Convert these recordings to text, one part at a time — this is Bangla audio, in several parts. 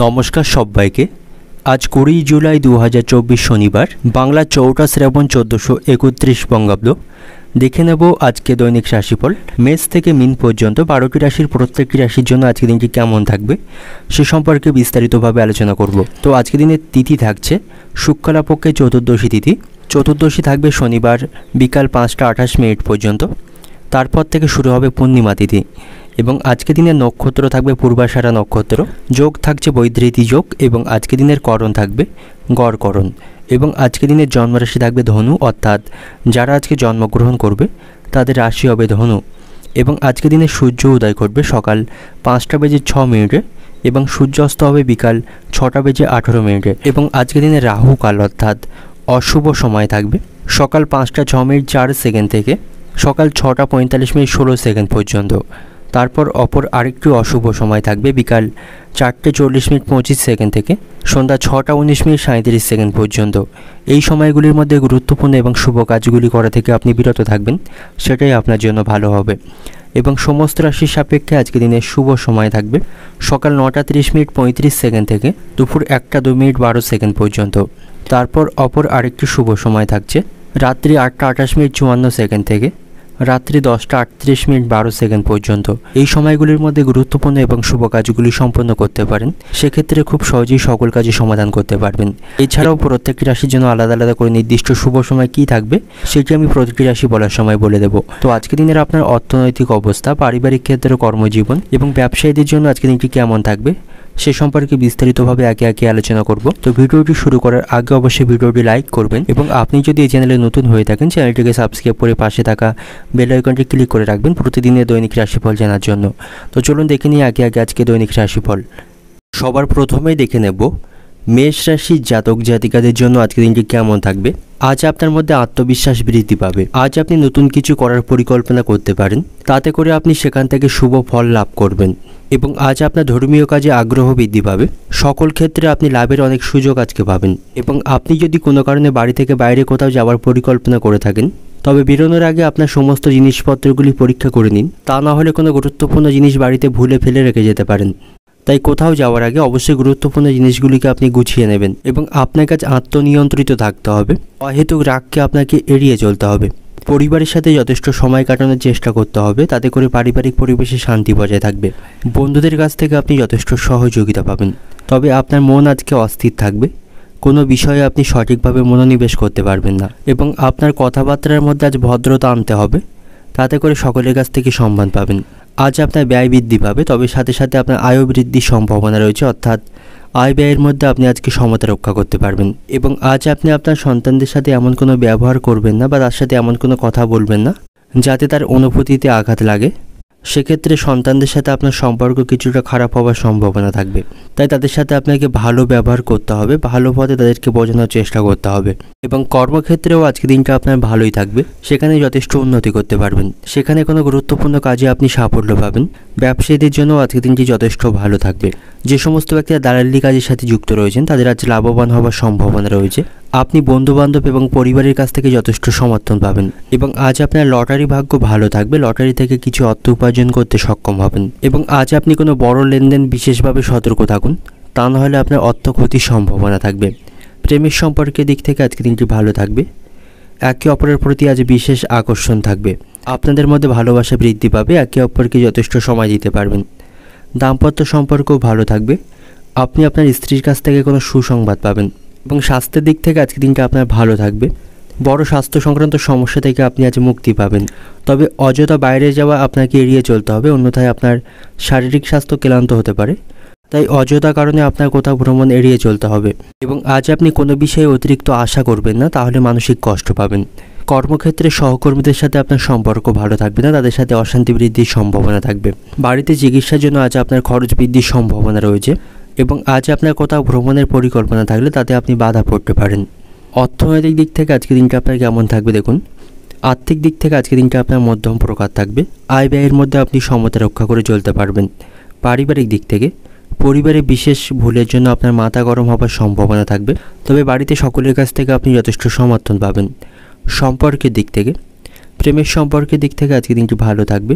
নমস্কার সবাইকে। আজ 20 জুলাই 2024 শনিবার, বাংলা 4 শ্রাবণ 1431 বঙ্গাব্দ। দেখে নেব আজকে দৈনিক রাশিফল। মেষ থেকে মিন পর্যন্ত 12টি রাশির প্রত্যেকটি রাশির জন্য আজকের দিনটি কেমন থাকবে সে সম্পর্কে বিস্তারিতভাবে আলোচনা করব। তো আজকের দিনের তিথি থাকছে শুক্লাপক্ষে চতুর্দশী তিথি। চতুর্দশী থাকবে শনিবার বিকাল 5টা 28 মিনিট পর্যন্ত। তারপর থেকে শুরু হবে পূর্ণিমা তিথি এবং আজকে দিনের নক্ষত্র থাকবে পূর্বাষাঢ়া নক্ষত্র। যোগ থাকছে বৈধৃতি যোগ এবং আজকে দিনের করণ থাকবে গড়করণ এবং আজকে দিনের জন্মরাশি থাকবে ধনু, অর্থাৎ যারা আজকে জন্মগ্রহণ করবে তাদের রাশি হবে ধনু। এবং আজকে দিনে সূর্য উদয় ঘটবে সকাল 5টা বেজে 6 মিনিটে এবং সূর্যাস্ত হবে বিকাল 6টা বেজে 18 মিনিটে। এবং আজকে দিনে রাহু কাল অর্থাৎ অশুভ সময় থাকবে সকাল 5টা 6 মিনিট 4 সেকেন্ড থেকে সকাল 6টা 45 মিনিট 16 সেকেন্ড পর্যন্ত। তারপর অপর আরেকটি অশুভ সময় থাকবে বিকাল 4টে 40 মিনিট 25 সেকেন্ড থেকে সন্ধ্যা 6টা 19 মিনিট 37 সেকেন্ড পর্যন্ত। এই সময়গুলির মধ্যে গুরুত্বপূর্ণ এবং শুভ কাজগুলি করা থেকে আপনি বিরত থাকবেন, সেটাই আপনার জন্য ভালো হবে। এবং সমস্ত রাশির সাপেক্ষে আজকে দিনের শুভ সময় থাকবে সকাল 9টা 30 মিনিট 35 সেকেন্ড থেকে দুপুর 1টা 2 মিনিট 12 সেকেন্ড পর্যন্ত। তারপর অপর আরেকটি শুভ সময় থাকছে রাত্রি 8টা 28 মিনিট 54 সেকেন্ড থেকে রাত্রি 10টা 38 মিনিট 12 সেকেন্ড পর্যন্ত। এই সময়গুলির মধ্যে গুরুত্বপূর্ণ এবং শুভ কাজগুলি সম্পন্ন করতে পারেন, সেক্ষেত্রে খুব সহজেই সকল কাজই সমাধান করতে পারবেন। এছাড়াও প্রত্যেকটি রাশির জন্য আলাদা আলাদা করে নির্দিষ্ট শুভ সময় কী থাকবে সেটি আমি প্রতিটি রাশি বলার সময় বলে দেবো। তো আজকের দিনের আপনার অর্থনৈতিক অবস্থা, পারিবারিক ক্ষেত্রে, কর্মজীবন এবং ব্যবসায়ীদের জন্য আজকের দিনটি কেমন থাকবে সে সম্পর্কে বিস্তারিতভাবে একে একে আলোচনা করব। তো ভিডিওটি শুরু করার আগে অবশ্যই ভিডিওটি লাইক করবেন এবং আপনি যদি এই চ্যানেলে নতুন হয়ে থাকেন চ্যানেলটিকে সাবস্ক্রাইব করে পাশে থাকা বেল আইকনটি ক্লিক করে রাখবেন প্রতিদিনের দৈনিক রাশিফল জানার জন্য। তো চলুন দেখে নিই একে একে আজকে দৈনিক রাশিফল। সবার প্রথমেই দেখে নেব মেষ রাশির জাতক জাতিকাদের জন্য আজকের দিনটি কেমন থাকবে। আজ আপনার মধ্যে আত্মবিশ্বাস বৃদ্ধি পাবে। আজ আপনি নতুন কিছু করার পরিকল্পনা করতে পারেন, তাতে করে আপনি সেখান থেকে শুভ ফল লাভ করবেন। এবং আজ আপনার ধর্মীয় কাজে আগ্রহ বৃদ্ধি পাবে। সকল ক্ষেত্রে আপনি লাভের অনেক সুযোগ আজকে পাবেন। এবং আপনি যদি কোনো কারণে বাড়ি থেকে বাইরে কোথাও যাওয়ার পরিকল্পনা করে থাকেন তবে বেরোনোর আগে আপনার সমস্ত জিনিসপত্রগুলি পরীক্ষা করে নিন, তা না হলে কোনো গুরুত্বপূর্ণ জিনিস বাড়িতে ভুলে ফেলে রেখে যেতে পারেন। তাই কোথাও যাওয়ার আগে অবশ্যই গুরুত্বপূর্ণ জিনিসগুলিকে আপনি গুছিয়ে নেবেন। এবং আপনার কাছে আত্মনিয়ন্ত্রিত থাকতে হবে। অহেতুক রাগকে আপনাকে এড়িয়ে চলতে হবে। পরিবারের সাথে যথেষ্ট সময় কাটানোর চেষ্টা করতে হবে, তাতে করে পারিবারিক পরিবেশে শান্তি বজায় থাকবে। বন্ধুদের কাছ থেকে আপনি যথেষ্ট সহযোগিতা পাবেন। তবে আপনার মন আজকে অস্থির থাকবে, কোনো বিষয়ে আপনি সঠিকভাবে মনোনিবেশ করতে পারবেন না। এবং আপনার কথাবার্তার মধ্যে আজ ভদ্রতা আনতে হবে, তাতে করে সকলের কাছ থেকে সম্মান পাবেন। আজ আপনার ব্যয় বৃদ্ধি পাবে, তবে সাথে সাথে আপনার আয় বৃদ্ধির সম্ভাবনা রয়েছে, অর্থাৎ আয় ব্যয়ের মধ্যে আপনি আজকে সমতা রক্ষা করতে পারবেন। এবং আজ আপনি আপনার সন্তানদের সাথে এমন কোনো ব্যবহার করবেন না বা তার সাথে এমন কোনো কথা বলবেন না যাতে তার অনুভূতিতে আঘাত লাগে। সেক্ষেত্রে সন্তানদের সাথে আপনার সম্পর্ক কিছুটা খারাপ হওয়ার সম্ভাবনা থাকবে। তাই তাদের সাথে আপনাকে ভালো ব্যবহার করতে হবে, ভালো পথে তাদেরকে বোঝানোর চেষ্টা করতে হবে। এবং কর্মক্ষেত্রেও আজকে দিনটা আপনার ভালোই থাকবে, সেখানে যথেষ্ট উন্নতি করতে পারবেন। সেখানে কোনো গুরুত্বপূর্ণ কাজে আপনি সাফল্য পাবেন। ব্যবসায়ীদের জন্য আজকে দিনটি যথেষ্ট ভালো থাকবে। যে সমস্ত ব্যক্তিরা দালালি কাজের সাথে যুক্ত রয়েছেন তাদের আজ লাভবান হওয়ার সম্ভাবনা রয়েছে। আপনি বন্ধুবান্ধব এবং পরিবারের কাছ থেকে যথেষ্ট সমর্থন পাবেন। এবং আজ আপনার লটারি ভাগ্য ভালো থাকবে, লটারি থেকে কিছু অর্থ উপার্জন করতে সক্ষম হবেন। এবং আজ আপনি কোনো বড় লেনদেন বিশেষভাবে সতর্ক থাকুন, তা না হলে আপনার অর্থ ক্ষতির সম্ভাবনা থাকবে। প্রেমের সম্পর্কের দিক থেকে আজকে দিনটি ভালো থাকবে। একে অপরের প্রতি আজ বিশেষ আকর্ষণ থাকবে। আপনাদের মধ্যে ভালোবাসা বৃদ্ধি পাবে, একে অপরকে যথেষ্ট সময় দিতে পারবেন। দাম্পত্য সম্পর্কও ভালো থাকবে। আপনি আপনার স্ত্রীর কাছ থেকে কোনো সুসংবাদ পাবেন। এবং স্বাস্থ্যের দিক থেকে আজকে দিনটা আপনার ভালো থাকবে। বড় স্বাস্থ্য সংক্রান্ত সমস্যা থেকে আপনি আজ মুক্তি পাবেন। তবে অযথা বাইরে যাওয়া আপনাকে এড়িয়ে চলতে হবে, অন্যথায় আপনার শারীরিক স্বাস্থ্য ক্লান্ত হতে পারে। তাই অযথা কারণে আপনার কোথাও ভ্রমণ এড়িয়ে চলতে হবে। এবং আজ আপনি কোনো বিষয়ে অতিরিক্ত আশা করবেন না, তাহলে মানসিক কষ্ট পাবেন। কর্মক্ষেত্রে সহকর্মীদের সাথে আপনার সম্পর্ক ভালো থাকবে না, তাদের সাথে অশান্তি বৃদ্ধির সম্ভাবনা থাকবে। বাড়িতে চিকিৎসার জন্য আজ আপনার খরচ বৃদ্ধির সম্ভাবনা রয়েছে। এবং আজ আপনার কোথাও ভ্রমণের পরিকল্পনা থাকলে তাতে আপনি বাধা পড়তে পারেন। অর্থনৈতিক দিক থেকে আজকে দিনটা আপনার কেমন থাকবে দেখুন। আর্থিক দিক থেকে আজকে দিনটা আপনার মধ্যম প্রকার থাকবে। আয় ব্যয়ের মধ্যে আপনি সমতা রক্ষা করে চলতে পারবেন। পারিবারিক দিক থেকে পরিবারে বিশেষ ভুলের জন্য আপনার মাথা গরম হওয়ার সম্ভাবনা থাকবে, তবে বাড়িতে সকলের কাছ থেকে আপনি যথেষ্ট সমর্থন পাবেন। সম্পর্কের দিক থেকে প্রেমের সম্পর্কের দিক থেকে আজকে দিনটি ভালো থাকবে।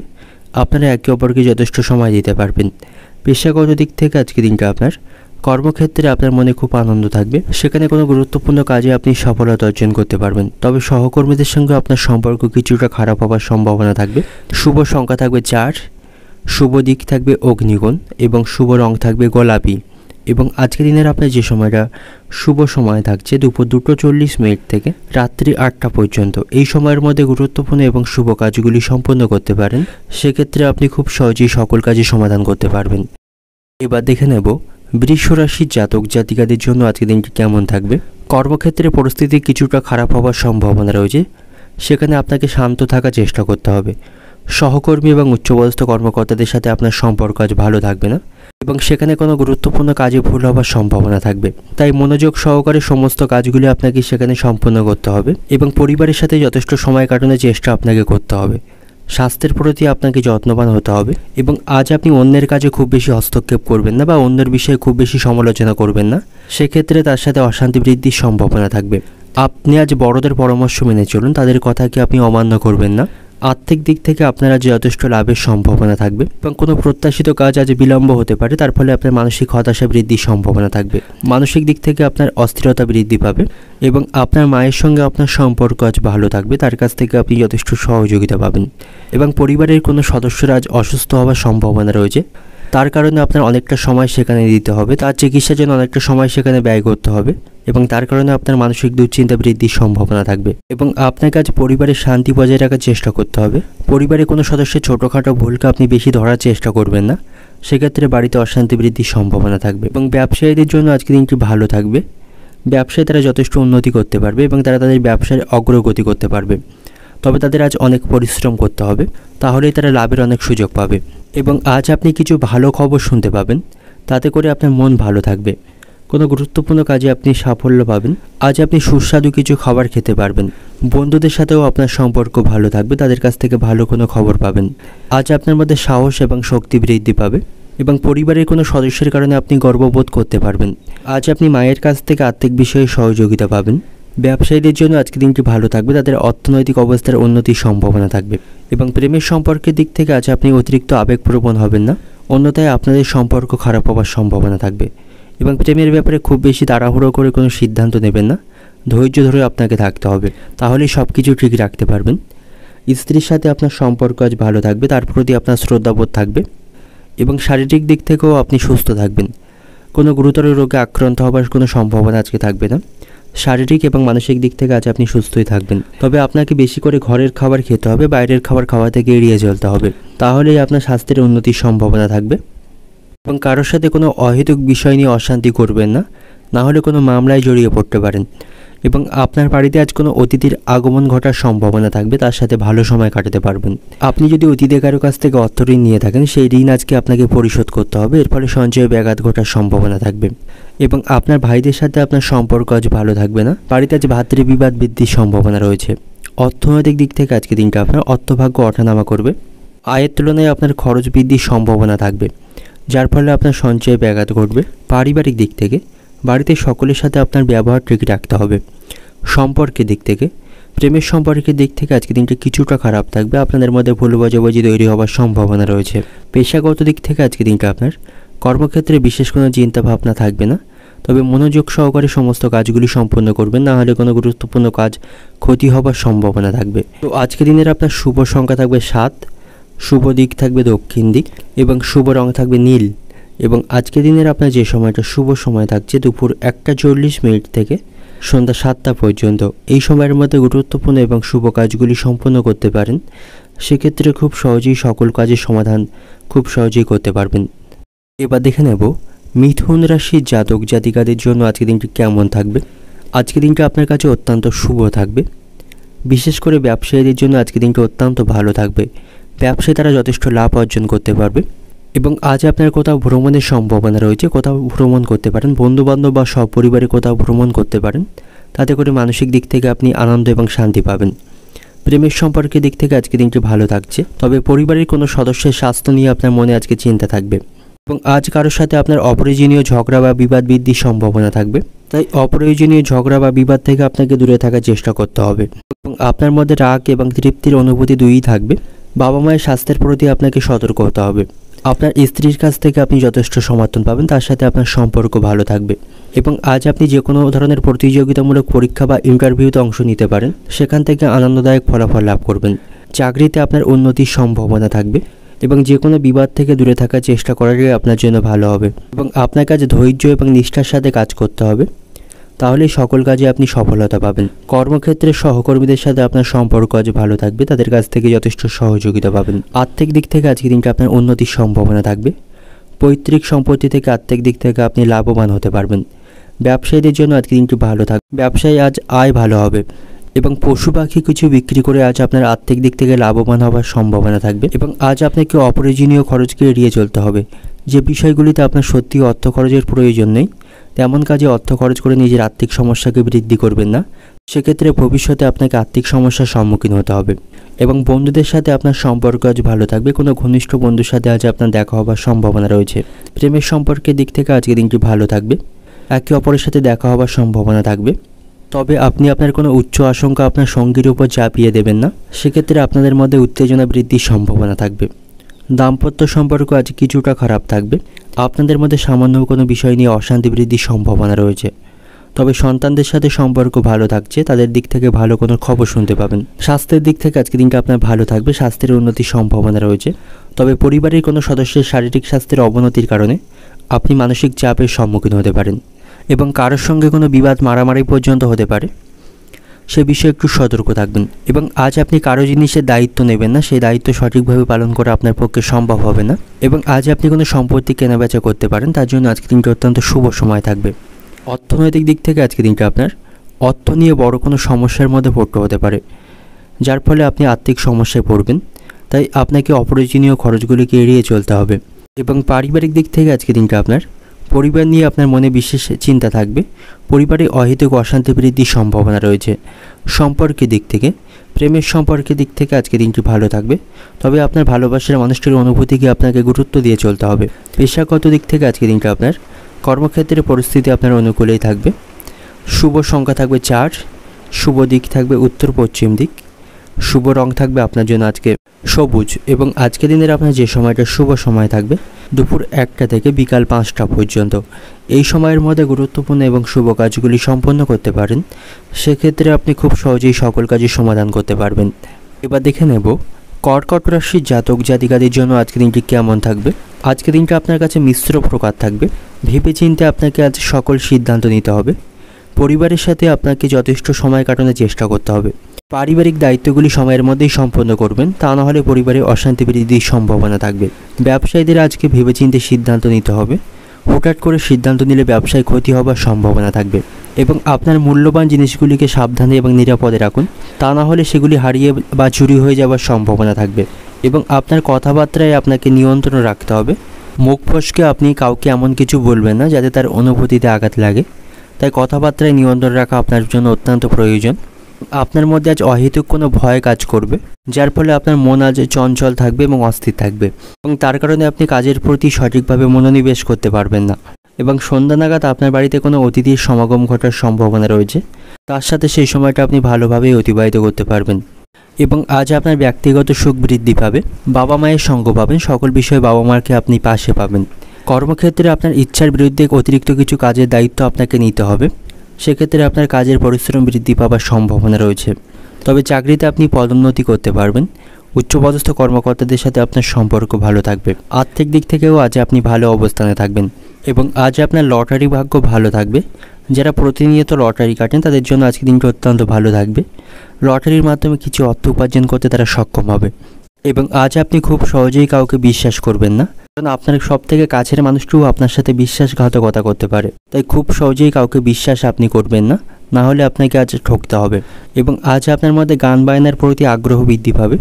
আপনারা একে অপরকে যথেষ্ট সময় দিতে পারবেন। পেশাগত দিক থেকে আজকে দিনটা আপনার কর্মক্ষেত্রে আপনার মনে খুব আনন্দ থাকবে, সেখানে কোনো গুরুত্বপূর্ণ কাজে আপনি সফলতা অর্জন করতে পারবেন। তবে সহকর্মীদের সঙ্গে আপনার সম্পর্ক কিছুটা খারাপ হওয়ার সম্ভাবনা থাকবে। শুভ সংখ্যা থাকবে 4, শুভ দিক থাকবে অগ্নিকোণ এবং শুভ রং থাকবে গোলাপি। এবং আজকের দিনের আপনার যে সময়টা শুভ সময় থাকছে দুপুর 2:40 থেকে রাত্রি 8টা পর্যন্ত, এই সময়ের মধ্যে গুরুত্বপূর্ণ এবং শুভ কাজগুলি সম্পন্ন করতে পারেন। সেক্ষেত্রে আপনি খুব সহজেই সকল কাজে সমাধান করতে পারবেন। এবার দেখে নেব বৃষ রাশির জাতক জাতিকাদের জন্য আজকের দিনটি কেমন থাকবে। কর্মক্ষেত্রে পরিস্থিতি কিছুটা খারাপ হওয়ার সম্ভাবনা রয়েছে, সেখানে আপনাকে শান্ত থাকার চেষ্টা করতে হবে। সহকর্মী এবং উচ্চপদস্থ কর্মকর্তাদের সাথে আপনার সম্পর্ক আজ ভালো থাকবে না এবং সেখানে কোনো গুরুত্বপূর্ণ কাজে ভুল হওয়ার সম্ভাবনা থাকবে। তাই মনোযোগ সহকারে সমস্ত কাজগুলি আপনাকে সেখানে সম্পন্ন করতে হবে এবং পরিবারের সাথে যথেষ্ট সময় কাটানোর চেষ্টা আপনাকে করতে হবে। স্বাস্থ্যের প্রতি আপনাকে যত্নবান হতে হবে এবং আজ আপনি অন্যের কাজে খুব বেশি হস্তক্ষেপ করবেন না বা অন্যের বিষয়ে খুব বেশি সমালোচনা করবেন না, সেক্ষেত্রে তার সাথে অশান্তি বৃদ্ধির সম্ভাবনা থাকবে। আপনি আজ বড়দের পরামর্শ মেনে চলুন, তাদের কথাকে আপনি অমান্য করবেন না। আর্থিক দিক থেকে আপনার আজ যথেষ্ট লাভের সম্ভাবনা থাকবে এবং কোনো প্রত্যাশিত কাজ আজ বিলম্ব হতে পারে, তার ফলে আপনার মানসিক হতাশা বৃদ্ধির সম্ভাবনা থাকবে। মানসিক দিক থেকে আপনার অস্থিরতা বৃদ্ধি পাবে এবং আপনার মায়ের সঙ্গে আপনার সম্পর্ক আজ ভালো থাকবে, তার কাছ থেকে আপনি যথেষ্ট সহযোগিতা পাবেন। এবং পরিবারের কোনো সদস্যরা আজ অসুস্থ হওয়ার সম্ভাবনা রয়েছে, তার কারণে আপনার অনেকটা সময় সেখানে দিতে হবে, তার চিকিৎসার জন্য অনেকটা সময় সেখানে ব্যয় করতে হবে এবং তার কারণে আপনার মানসিক দুশ্চিন্তা বৃদ্ধির সম্ভাবনা থাকবে। এবং আপনাকে আজ পরিবারের শান্তি বজায় রাখার চেষ্টা করতে হবে। পরিবারের কোনো সদস্যের ছোটোখাটো ভুলকে আপনি বেশি ধরার চেষ্টা করবেন না, সেক্ষেত্রে বাড়িতে অশান্তি বৃদ্ধির সম্ভাবনা থাকবে। এবং ব্যবসায়ীদের জন্য আজকের দিনটি ভালো থাকবে। ব্যবসায় তারা যথেষ্ট উন্নতি করতে পারবে এবং তারা তাদের ব্যবসায় অগ্রগতি করতে পারবে। তবে তাদের আজ অনেক পরিশ্রম করতে হবে, তাহলেই তারা লাভের অনেক সুযোগ পাবে। এবং আজ আপনি কিছু ভালো খবর শুনতে পাবেন, তাতে করে আপনার মন ভালো থাকবে। কোনো গুরুত্বপূর্ণ কাজে আপনি সাফল্য পাবেন। আজ আপনি সুস্বাদু কিছু খাবার খেতে পারবেন। বন্ধুদের সাথেও আপনার সম্পর্ক ভালো থাকবে, তাদের কাছ থেকে ভালো কোনো খবর পাবেন। আজ আপনার মধ্যে সাহস এবং শক্তি বৃদ্ধি পাবে এবং পরিবারের কোনো সদস্যের কারণে আপনি গর্ববোধ করতে পারবেন। আজ আপনি মায়ের কাছ থেকে আর্থিক বিষয়ে সহযোগিতা পাবেন। ব্যবসায়ীদের জন্য আজকের দিনটি ভালো থাকবে, তাদের অর্থনৈতিক অবস্থার উন্নতির সম্ভাবনা থাকবে। এবং প্রেমের সম্পর্কের দিক থেকে আজ আপনি অতিরিক্ত আবেগপ্রবণ হবেন না, অন্যথায় আপনাদের সম্পর্ক খারাপ হওয়ার সম্ভাবনা থাকবে। এবং প্রেমের ব্যাপারে খুব বেশি তাড়াহুড়ো করে কোনো সিদ্ধান্ত নেবেন না, ধৈর্য ধরে আপনাকে থাকতে হবে, তাহলেই সব কিছু ঠিক রাখতে পারবেন। স্ত্রীর সাথে আপনার সম্পর্ক আজ ভালো থাকবে, তার প্রতি আপনার শ্রদ্ধাবোধ থাকবে এবং শারীরিক দিক থেকেও আপনি সুস্থ থাকবেন। কোনো গুরুতর রোগে আক্রান্ত হওয়ার কোনো সম্ভাবনা আজকে থাকবে না। শারীরিক এবং মানসিক দিক থেকে আজ আপনি সুস্থই থাকবেন। তবে আপনাকে বেশি করে ঘরের খাবার খেতে হবে, বাইরের খাবার খাওয়া থেকে এড়িয়ে চলতে হবে, তাহলেই আপনার স্বাস্থ্যের উন্নতির সম্ভাবনা থাকবে। এবং কারোর সাথে কোনো অহেতুক বিষয় নিয়ে অশান্তি করবেন না, না হলে কোনো মামলায় জড়িয়ে পড়তে পারেন। এবং আপনার বাড়িতে আজ কোনো অতিথির আগমন ঘটার সম্ভাবনা থাকবে, তার সাথে ভালো সময় কাটাতে পারবেন। আপনি যদি অতিথির কারো কাছ থেকে অর্থ ঋণ নিয়ে থাকেন, সেই ঋণ আজকে আপনাকে পরিশোধ করতে হবে, এর ফলে সঞ্চয়ে ব্যাঘাত ঘটার সম্ভাবনা থাকবে। এবং আপনার ভাইদের সাথে আপনার সম্পর্ক আজ ভালো থাকবে না, বাড়িতে আজ ভাতৃবিবাদ বৃদ্ধির সম্ভাবনা রয়েছে। অর্থনৈতিক দিক থেকে আজকে দিনটা আপনার অর্থভাগ্য ওঠানামা করবে। আয়ের তুলনায় আপনার খরচ বৃদ্ধির সম্ভাবনা থাকবে, যার ফলে আপনার সঞ্চয়ে ব্যাঘাত ঘটবে। পারিবারিক দিক থেকে বাড়িতে সকলের সাথে আপনার ব্যবহার ঠিক রাখতে হবে। সম্পর্কের দিক থেকে প্রেমের সম্পর্কের দিক থেকে আজকে দিনটা কিছুটা খারাপ থাকবে, আপনাদের মধ্যে ভুল বোঝাবুঝি তৈরি হওয়ার সম্ভাবনা রয়েছে। পেশাগত দিক থেকে আজকে দিনটা আপনার কর্মক্ষেত্রে বিশেষ কোনো চিন্তা ভাবনা থাকবে না, তবে মনোযোগ সহকারে সমস্ত কাজগুলি সম্পন্ন করবেন, না হলে কোনো গুরুত্বপূর্ণ কাজ ক্ষতি হবার সম্ভাবনা থাকবে। তো আজকের দিনের আপনার শুভ সংখ্যা থাকবে 7, শুভ দিক থাকবে দক্ষিণ দিক এবং শুভ রং থাকবে নীল। এবং আজকের দিনের আপনার যে সময়টা শুভ সময় থাকছে দুপুর 1:40 থেকে সন্ধ্যা 7টা পর্যন্ত, এই সময়ের মধ্যে গুরুত্বপূর্ণ এবং শুভ কাজগুলি সম্পন্ন করতে পারেন। সেক্ষেত্রে খুব সহজেই সকল কাজের সমাধান খুব সহজেই করতে পারবেন। এবার দেখে নেব মিথুন রাশির জাতক জাতিকাদের জন্য আজকের দিনটি কেমন থাকবে। আজকের দিনটা আপনার কাছে অত্যন্ত শুভ থাকবে, বিশেষ করে ব্যবসায়ীদের জন্য আজকের দিনটা অত্যন্ত ভালো থাকবে। ব্যবসায় তারা যথেষ্ট লাভ অর্জন করতে পারবে এবং আজ আপনার কোথাও ভ্রমণের সম্ভাবনা রয়েছে, কোথাও ভ্রমণ করতে পারেন, বন্ধুবান্ধব বা সপরিবারে কোথাও ভ্রমণ করতে পারেন, তাতে করে মানসিক দিক থেকে আপনি আনন্দ এবং শান্তি পাবেন। প্রেমের সম্পর্কের দিক থেকে আজকে দিনটি ভালো থাকছে, তবে পরিবারের কোনো সদস্যের স্বাস্থ্য নিয়ে আপনার মনে আজকে চিন্তা থাকবে এবং আজ কারোর সাথে আপনার অপ্রয়োজনীয় ঝগড়া বা বিবাদ বৃদ্ধির সম্ভাবনা থাকবে। তাই অপ্রয়োজনীয় ঝগড়া বা বিবাদ থেকে আপনাকে দূরে থাকার চেষ্টা করতে হবে এবং আপনার মধ্যে রাগ এবং তৃপ্তির অনুভূতি দুইই থাকবে। বাবা মায়ের স্বাস্থ্যের প্রতি আপনাকে সতর্ক হতে হবে। আপনার স্ত্রীর কাছ থেকে আপনি যথেষ্ট সমর্থন পাবেন, তার সাথে আপনার সম্পর্ক ভালো থাকবে। এবং আজ আপনি যে কোনো ধরনের প্রতিযোগিতামূলক পরীক্ষা বা ইন্টারভিউতে অংশ নিতে পারেন, সেখান থেকে আনন্দদায়ক ফলাফল লাভ করবেন। চাকরিতে আপনার উন্নতির সম্ভাবনা থাকবে এবং যে কোনো বিবাদ থেকে দূরে থাকার চেষ্টা করাটাই আপনার জন্য ভালো হবে। এবং আপনার কাছে ধৈর্য এবং নিষ্ঠার সাথে কাজ করতে হবে, তাহলেই সকল কাজে আপনি সফলতা পাবেন। কর্মক্ষেত্রে সহকর্মীদের সাথে আপনার সম্পর্ক আজ ভালো থাকবে, তাদের কাছ থেকে যথেষ্ট সহযোগিতা পাবেন। আর্থিক দিক থেকে আজকের দিনটা আপনার উন্নতির সম্ভাবনা থাকবে। পৈতৃক সম্পত্তি থেকে আর্থিক দিক থেকে আপনি লাভবান হতে পারবেন। ব্যবসায়ীদের জন্য আজকের দিনটি ভালো থাকবে, ব্যবসায় আজ আয় ভালো হবে। এবং পশু পাখি কিছু বিক্রি করে আজ আপনার আর্থিক দিক থেকে লাভবান হওয়ার সম্ভাবনা থাকবে। এবং আজ আপনাকে অপ্রয়োজনীয় খরচকে এড়িয়ে চলতে হবে। যে বিষয়গুলিতে আপনার সত্যি অর্থ খরচের প্রয়োজন নেই, তেমন কাজে অর্থ খরচ করে নিজের আর্থিক সমস্যাকে বৃদ্ধি করবেন না, সেক্ষেত্রে ভবিষ্যতে আপনাকে আর্থিক সমস্যার সম্মুখীন হতে হবে। এবং বন্ধুদের সাথে আপনার সম্পর্ক আজ ভালো থাকবে, কোনো ঘনিষ্ঠ বন্ধুর সাথে আজ আপনার দেখা হওয়ার সম্ভাবনা রয়েছে। প্রেমের সম্পর্কের দিক থেকে আজকের দিনটি ভালো থাকবে, একে অপরের সাথে দেখা হওয়ার সম্ভাবনা থাকবে। তবে আপনি আপনার কোনো উচ্চ আশঙ্কা আপনার সঙ্গীর উপর চাপিয়ে দেবেন না, সেক্ষেত্রে আপনাদের মধ্যে উত্তেজনা বৃদ্ধির সম্ভাবনা থাকবে। দাম্পত্য সম্পর্ক আজ কিছুটা খারাপ থাকবে, আপনাদের মধ্যে সামান্য কোনো বিষয় নিয়ে অশান্তি বৃদ্ধির সম্ভাবনা রয়েছে। তবে সন্তানদের সাথে সম্পর্ক ভালো থাকছে, তাদের দিক থেকে ভালো কোনো খবর শুনতে পাবেন। স্বাস্থ্যের দিক থেকে আজকে দিনটা আপনার ভালো থাকবে, স্বাস্থ্যের উন্নতির সম্ভাবনা রয়েছে। তবে পরিবারের কোনো সদস্যের শারীরিক স্বাস্থ্যের অবনতির কারণে আপনি মানসিক চাপের সম্মুখীন হতে পারেন এবং কারোর সঙ্গে কোনো বিবাদ মারামারি পর্যন্ত হতে পারে, সে বিষয়ে একটু সতর্ক থাকবেন। এবং আজ আপনি কারো জিনিসের দায়িত্ব নেবেন না, সেই দায়িত্ব সঠিকভাবে পালন করা আপনার পক্ষে সম্ভব হবে না। এবং আজ আপনি কোনো সম্পত্তি কেনাবেচা করতে পারেন, তার জন্য আজকে দিনটা অত্যন্ত শুভ সময় থাকবে। অর্থনৈতিক দিক থেকে আজকে দিনটা আপনার অর্থ নিয়ে বড় কোনো সমস্যার মধ্যে পড়তে হতে পারে, যার ফলে আপনি আর্থিক সমস্যায় পড়বেন। তাই আপনাকে অপ্রয়োজনীয় খরচগুলিকে এড়িয়ে চলতে হবে। এবং পারিবারিক দিক থেকে আজকে দিনটা আপনার পরিবার নিয়ে আপনার মনে বিশেষ চিন্তা থাকবে, পরিবারে অহেতুক অশান্তি বৃদ্ধির সম্ভাবনা রয়েছে। সম্পর্কের দিক থেকে, প্রেমের সম্পর্কের দিক থেকে আজকে দিনটি ভালো থাকবে, তবে আপনার ভালোবাসার মানুষটির অনুভূতিকে আপনাকে গুরুত্ব দিয়ে চলতে হবে। পেশাগত দিক থেকে আজকে দিনটা আপনার কর্মক্ষেত্রে পরিস্থিতি আপনার অনুকূলেই থাকবে। শুভ সংখ্যা থাকবে 4, শুভ দিক থাকবে উত্তর পশ্চিম দিক, শুভ রং থাকবে আপনার জন্য আজকে সবুজ। এবং আজকে দিনের আপনার যে সময়টা শুভ সময় থাকবে দুপুর 1টা থেকে বিকাল 5টা পর্যন্ত, এই সময়ের মধ্যে গুরুত্বপূর্ণ এবং শুভ কাজগুলি সম্পন্ন করতে পারেন, সেক্ষেত্রে আপনি খুব সহজেই সকল কাজের সমাধান করতে পারবেন। এবার দেখে নেব কর্কট রাশির জাতক জাতিকাদের জন্য আজকে দিনটি কেমন থাকবে। আজকে দিনটা আপনার কাছে মিশ্র প্রকার থাকবে, ভেবেচিন্তে আপনাকে আজ সকল সিদ্ধান্ত নিতে হবে। পরিবারের সাথে আপনাকে যথেষ্ট সময় কাটানোর চেষ্টা করতে হবে। পারিবারিক দায়িত্বগুলি সময়ের মধ্যেই সম্পন্ন করবেন, তা না হলে পরিবারে অশান্তি বৃদ্ধির সম্ভাবনা থাকবে। ব্যবসায়ীদের আজকে ভেবেচিন্তে সিদ্ধান্ত নিতে হবে, হুটহাট করে সিদ্ধান্ত নিলে ব্যবসায় ক্ষতি হবার সম্ভাবনা থাকবে। এবং আপনার মূল্যবান জিনিসগুলিকে সাবধানে এবং নিরাপদে রাখুন, তা না হলে সেগুলি হারিয়ে বা চুরি হয়ে যাওয়ার সম্ভাবনা থাকবে। এবং আপনার কথাবার্তায় আপনাকে নিয়ন্ত্রণ রাখতে হবে, মুখ ফসকে আপনি কাউকে এমন কিছু বলবেন না যাতে তার অনুভূতিতে আঘাত লাগে, তাই কথাবার্তায় নিয়ন্ত্রণ রাখা আপনার জন্য অত্যন্ত প্রয়োজন। আপনার মধ্যে আজ অহেতুক কোনো ভয় কাজ করবে, যার ফলে আপনার মন আজ চঞ্চল থাকবে এবং অস্থির থাকবে, এবং তার কারণে আপনি কাজের প্রতি সঠিকভাবে মনোনিবেশ করতে পারবেন না। এবং সন্ধ্যা নাগাদ আপনার বাড়িতে কোনো অতিথির সমাগম ঘটার সম্ভাবনা রয়েছে, তার সাথে সেই সময়টা আপনি ভালোভাবেই অতিবাহিত করতে পারবেন। এবং আজ আপনার ব্যক্তিগত সুখ বৃদ্ধি পাবে, বাবা মায়ের সঙ্গ পাবেন, সকল বিষয়ে বাবা মাকে আপনি পাশে পাবেন। কর্মক্ষেত্রে আপনার ইচ্ছার বিরুদ্ধে অতিরিক্ত কিছু কাজের দায়িত্ব আপনাকে নিতে হবে, সেক্ষেত্রে আপনার কাজের পরিশ্রম বৃদ্ধি পাওয়ার সম্ভাবনা রয়েছে। তবে চাকরিতে আপনি পদোন্নতি করতে পারবেন, উচ্চপদস্থ কর্মকর্তাদের সাথে আপনার সম্পর্ক ভালো থাকবে। আর্থিক দিক থেকেও আজ আপনি ভালো অবস্থানে থাকবেন। এবং আজ আপনার লটারি ভাগ্য ভালো থাকবে, যারা প্রতিনিয়ত লটারি কাটেন তাদের জন্য আজকের দিনটি অত্যন্ত ভালো থাকবে। লটারির মাধ্যমে কিছু অর্থ উপার্জন করতে তারা সক্ষম হবে। এবং আজ আপনি খুব সহজেই কাউকে বিশ্বাস করবেন না, কারণ আপনার সবথেকে কাছের মানুষটিও আপনার সাথে বিশ্বাসঘাতকতা করতে পারে, তাই খুব সহজেই কাউকে বিশ্বাস আপনি করবেন না, না হলে আপনাকে আজ ঠকতে হবে। এবং আজ আপনার মধ্যে গান বায়নার প্রতি আগ্রহ বৃদ্ধি পাবে,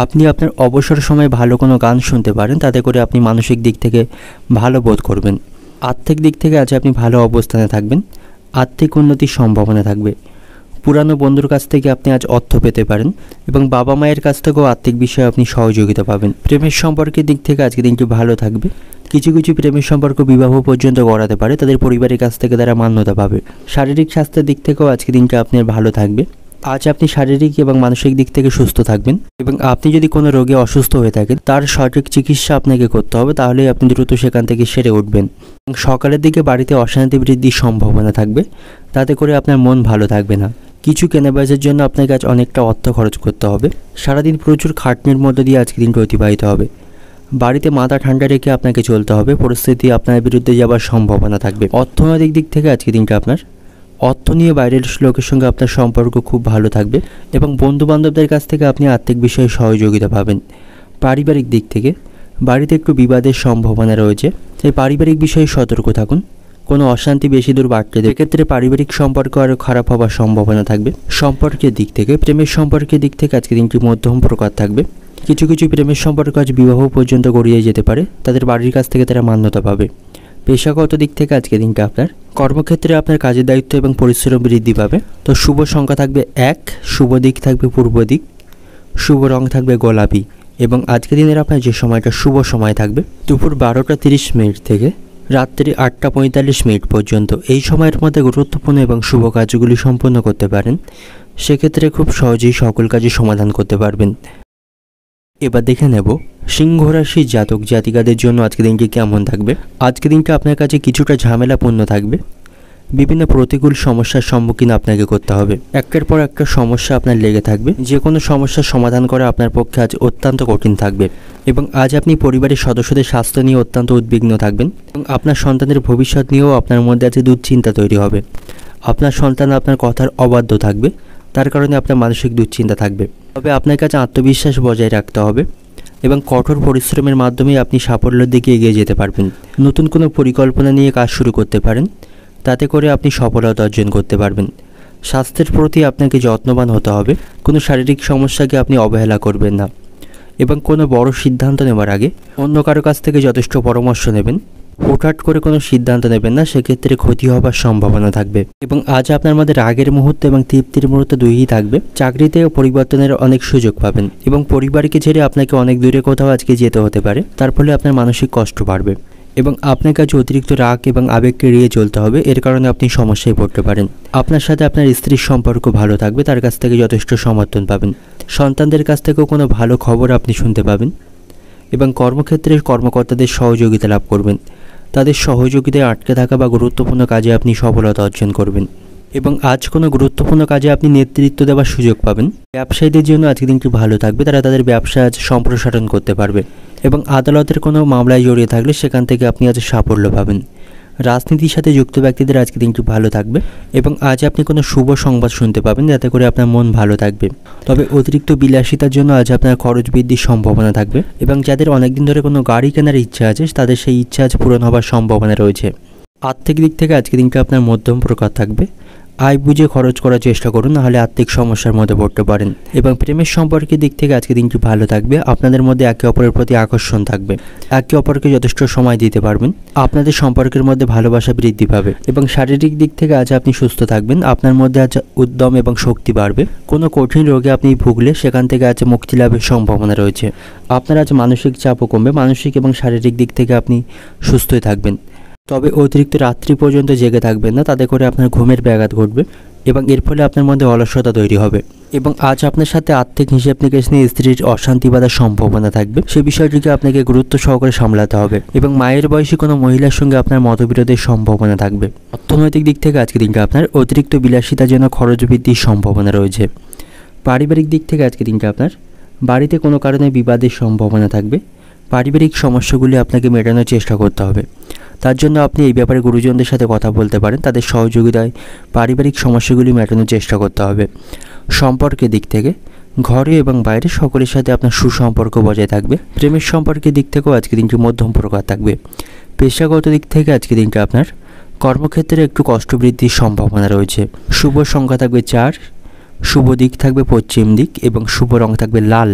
আপনি আপনার অবসর সময়ে ভালো কোনো গান শুনতে পারেন, তাতে করে আপনি মানসিক দিক থেকে ভালো বোধ করবেন। আর্থিক দিক থেকে আজ আপনি ভালো অবস্থানে থাকবেন, আর্থিক উন্নতির সম্ভাবনা থাকবে। পুরানো বন্ধুর কাছ থেকে আপনি আজ অর্থ পেতে পারেন, এবং বাবা মায়ের কাছ থেকেও আর্থিক বিষয়ে আপনি সহযোগিতা পাবেন। প্রেমের সম্পর্কের দিক থেকে আজকে দিনটি ভালো থাকবে, কিছু কিছু প্রেমের সম্পর্ক বিবাহ পর্যন্ত গড়াতে পারে, তাদের পরিবারের কাছ থেকে তারা মান্যতা পাবে। শারীরিক স্বাস্থ্যের দিক থেকেও আজকে দিনটা আপনার ভালো থাকবে, আজ আপনি শারীরিক এবং মানসিক দিক থেকে সুস্থ থাকবেন এবং আপনি যদি কোনো রোগে অসুস্থ হয়ে থাকেন তার সঠিক চিকিৎসা আপনাকে করতে হবে, তাহলেই আপনি দ্রুত সেখান থেকে সেরে উঠবেন। সকালের দিকে বাড়িতে অশান্তি বৃদ্ধির সম্ভাবনা থাকবে, তাতে করে আপনার মন ভালো থাকবে না। কিছু কেনাবেচার জন্য আপনাকে আজ অনেকটা অর্থ খরচ করতে হবে। সারাদিন প্রচুর খাটনির মধ্য দিয়ে আজকে দিনটা অতিবাহিত হবে। বাড়িতে মাথা ঠান্ডা রেখে আপনাকে চলতে হবে, পরিস্থিতি আপনার বিরুদ্ধে যাওয়ার সম্ভাবনা থাকবে। অর্থনৈতিক দিক থেকে আজকে দিনটা আপনার অর্থ নিয়ে বাইরের লোকের সঙ্গে আপনার সম্পর্ক খুব ভালো থাকবে এবং বন্ধুবান্ধবদের কাছ থেকে আপনি আর্থিক বিষয়ে সহযোগিতা পাবেন। পারিবারিক দিক থেকে বাড়িতে একটু বিবাদের সম্ভাবনা রয়েছে, তাই পারিবারিক বিষয়ে সতর্ক থাকুন। কোনো অশান্তি বেশি দূর বাড়তে দেবে, এক্ষেত্রে পারিবারিক সম্পর্ক আরও খারাপ হওয়ার সম্ভাবনা থাকবে। সম্পর্কের দিক থেকে প্রেমের সম্পর্কের দিক থেকে আজকে দিনটি মধ্যম প্রকার থাকবে। কিছু কিছু প্রেমের সম্পর্ক আজ বিবাহ পর্যন্ত গড়িয়ে যেতে পারে, তাদের বাড়ির কাছ থেকে তারা মান্যতা পাবে। পেশাগত দিক থেকে আজকে দিনটা আপনার কর্মক্ষেত্রে আপনার কাজের দায়িত্ব এবং পরিশ্রম বৃদ্ধি পাবে। তো শুভ সংখ্যা থাকবে 1, শুভ দিক থাকবে পূর্ব দিক, শুভ রং থাকবে গোলাপি এবং আজকে দিনের আপনার যে সময়টা শুভ সময় থাকবে দুপুর 12টা 30 মিনিট থেকে রাত্রি 8টা 45 মিনিট পর্যন্ত। এই সময়ের মধ্যে গুরুত্বপূর্ণ এবং শুভ কাজগুলি সম্পন্ন করতে পারেন, সেক্ষেত্রে খুব সহজেই সকল কাজই সমাধান করতে পারবেন। এবার দেখে নেব সিংহ রাশির জাতক জাতিকাদের জন্য আজকে দিনটি কেমন থাকবে। আজকে দিনটা আপনার কাছে কিছুটা ঝামেলাপূর্ণ থাকবে, বিভিন্ন প্রতিকূল সমস্যার সম্মুখীন আপনাকে করতে হবে। একের পর একটা সমস্যা আপনার লেগে থাকবে, যে কোনো সমস্যার সমাধান করা আপনার পক্ষে আজ অত্যন্ত কঠিন থাকবে এবং আজ আপনি পরিবারের সদস্যদের স্বাস্থ্য নিয়ে অত্যন্ত উদ্বিগ্ন থাকবেন এবং আপনার সন্তানের ভবিষ্যৎ নিয়েও আপনার মধ্যে আজ দুশ্চিন্তা তৈরি হবে। আপনার সন্তান আপনার কথার অবাধ্য থাকবে, তার কারণে আপনার মানসিক দুশ্চিন্তা থাকবে। তবে আপনার কাছে আত্মবিশ্বাস বজায় রাখতে হবে এবং কঠোর পরিশ্রমের মাধ্যমে আপনি সাফল্যের দিকে এগিয়ে যেতে পারবেন। নতুন কোনো পরিকল্পনা নিয়ে কাজ শুরু করতে পারেন, তাতে করে আপনি সফলতা অর্জন করতে পারবেন। স্বাস্থ্যের প্রতি আপনাকে যত্নবান হতে হবে, কোনো শারীরিক সমস্যাকে আপনি অবহেলা করবেন না এবং কোনো বড় সিদ্ধান্ত নেওয়ার আগে অন্য কারো কাছ থেকে যথেষ্ট পরামর্শ নেবেন। হুটহাট করে কোনো সিদ্ধান্ত নেবেন না, সেক্ষেত্রে ক্ষতি হবার সম্ভাবনা থাকবে এবং আজ আপনার মধ্যে রাগের মুহূর্ত এবং তৃপ্তির মুহূর্ত দুইই থাকবে। চাকরিতেও পরিবর্তনের অনেক সুযোগ পাবেন এবং পরিবারকে ছেড়ে আপনাকে অনেক দূরে কোথাও আজকে যেতে হতে পারে, তার ফলে আপনার মানসিক কষ্ট বাড়বে এবং আপনার কাছে অতিরিক্ত রাগ এবং আবেগকে এড়িয়ে চলতে হবে, এর কারণে আপনি সমস্যায় পড়তে পারেন। আপনার সাথে আপনার স্ত্রীর সম্পর্ক ভালো থাকবে, তার কাছ থেকে যথেষ্ট সমর্থন পাবেন। সন্তানদের কাছ থেকেও কোনো ভালো খবর আপনি শুনতে পাবেন এবং কর্মক্ষেত্রে কর্মকর্তাদের সহযোগিতা লাভ করবেন। তাদের সহযোগিতায় আটকে থাকা বা গুরুত্বপূর্ণ কাজে আপনি সফলতা অর্জন করবেন এবং আজ কোনো গুরুত্বপূর্ণ কাজে আপনি নেতৃত্ব দেওয়ার সুযোগ পাবেন। ব্যবসায়ীদের জন্য আজকে দিনটি ভালো থাকবে, তারা তাদের ব্যবসা আজ সম্প্রসারণ করতে পারবে এবং আদালতের কোনো মামলায় জড়িয়ে থাকলে সেখান থেকে আপনি আজ সাফল্য পাবেন। রাজনীতির সাথে যুক্ত ব্যক্তিদের আজকে দিনটি ভালো থাকবে এবং আজ আপনি কোনো শুভ সংবাদ শুনতে পাবেন, যাতে করে আপনার মন ভালো থাকবে। তবে অতিরিক্ত বিলাসিতার জন্য আজ আপনার খরচ বৃদ্ধির সম্ভাবনা থাকবে এবং যাদের অনেকদিন ধরে কোনো গাড়ি কেনার ইচ্ছা আছে তাদের সেই ইচ্ছা আজ পূরণ হওয়ার সম্ভাবনা রয়েছে। আর্থিক দিক থেকে আজকে দিনটা আপনার মধ্যম প্রকার থাকবে। আয় বুঝে খরচ করার চেষ্টা করুন, নাহলে আর্থিক সমস্যার মধ্যে পড়তে পারেন এবং প্রেমের সম্পর্কের দিক থেকে আজকে দিনটি ভালো থাকবে। আপনাদের মধ্যে একে অপরের প্রতি আকর্ষণ থাকবে, একে অপরকে যথেষ্ট সময় দিতে পারবেন, আপনাদের সম্পর্কের মধ্যে ভালোবাসা বৃদ্ধি পাবে এবং শারীরিক দিক থেকে আজ আপনি সুস্থ থাকবেন। আপনার মধ্যে আজ উদ্যম এবং শক্তি বাড়বে। কোনো কঠিন রোগে আপনি ভুগলে সেখান থেকে আজ মুক্তি লাভের সম্ভাবনা রয়েছে। আপনার আজ মানসিক চাপও কমবে, মানসিক এবং শারীরিক দিক থেকে আপনি সুস্থই থাকবেন। তবে অতিরিক্ত রাত্রি পর্যন্ত জেগে থাকবেন না, তাতে করে আপনার ঘুমের ব্যাঘাত ঘটবে এবং এর ফলে আপনার মধ্যে অলসতা তৈরি হবে এবং আজ আপনার সাথে আর্থিক হিসাব নিকেশ নিয়ে স্ত্রীর অশান্তি বাঁধার সম্ভাবনা থাকবে। সে বিষয়টিকে আপনাকে গুরুত্ব সহকারে সামলাতে হবে এবং মায়ের বয়সী কোনো মহিলার সঙ্গে আপনার মতবিরোধের সম্ভাবনা থাকবে। অর্থনৈতিক দিক থেকে আজকে দিনটা আপনার অতিরিক্ত বিলাসিতার জন্য খরচ বৃদ্ধির সম্ভাবনা রয়েছে। পারিবারিক দিক থেকে আজকে দিনটা আপনার বাড়িতে কোনো কারণে বিবাদের সম্ভাবনা থাকবে। পারিবারিক সমস্যাগুলি আপনাকে মেটানোর চেষ্টা করতে হবে, তার জন্য আপনি এই ব্যাপারে গুরুজনদের সাথে কথা বলতে পারেন, তাদের সহযোগিতায় পারিবারিক সমস্যাগুলি মেটানোর চেষ্টা করতে হবে। সম্পর্কের দিক থেকে ঘরে এবং বাইরে সকলের সাথে আপনার সুসম্পর্ক বজায় থাকবে। প্রেমের সম্পর্কের দিক থেকেও আজকে দিনটি মধ্যম প্রকার থাকবে। পেশাগত দিক থেকে আজকে দিনটা আপনার কর্মক্ষেত্রে একটু কষ্ট বৃদ্ধির সম্ভাবনা রয়েছে। শুভ সংখ্যা থাকবে 4, শুভ দিক থাকবে পশ্চিম দিক এবং শুভ রং থাকবে লাল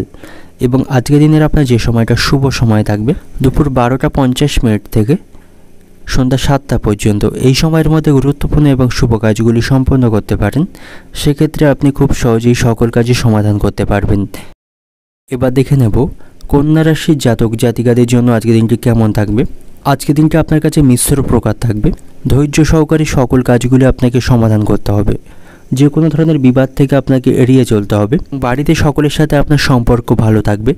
এবং আজকের দিনের আপনার যে সময়টা শুভ সময় থাকবে দুপুর 12টা 50 মিনিট থেকে সন্ধ্যা 7টা পর্যন্ত। এই সময়ের মধ্যে গুরুত্বপূর্ণ এবং শুভ কাজগুলি সম্পন্ন করতে পারেন, সেক্ষেত্রে আপনি খুব সহজেই সকল কাজই সমাধান করতে পারবেন। এবার দেখে নেব কন্যা রাশির জাতক জাতিকাদের জন্য আজকে দিনটি কেমন থাকবে। আজকে দিনটা আপনার কাছে মিশ্র প্রকার থাকবে। ধৈর্য সহকারে সকল কাজগুলি আপনাকে সমাধান করতে হবে। যে কোনো ধরনের বিবাদ থেকে আপনাকে এড়িয়ে চলতে হবে। বাড়িতে সকলের সাথে আপনার সম্পর্ক ভালো থাকবে,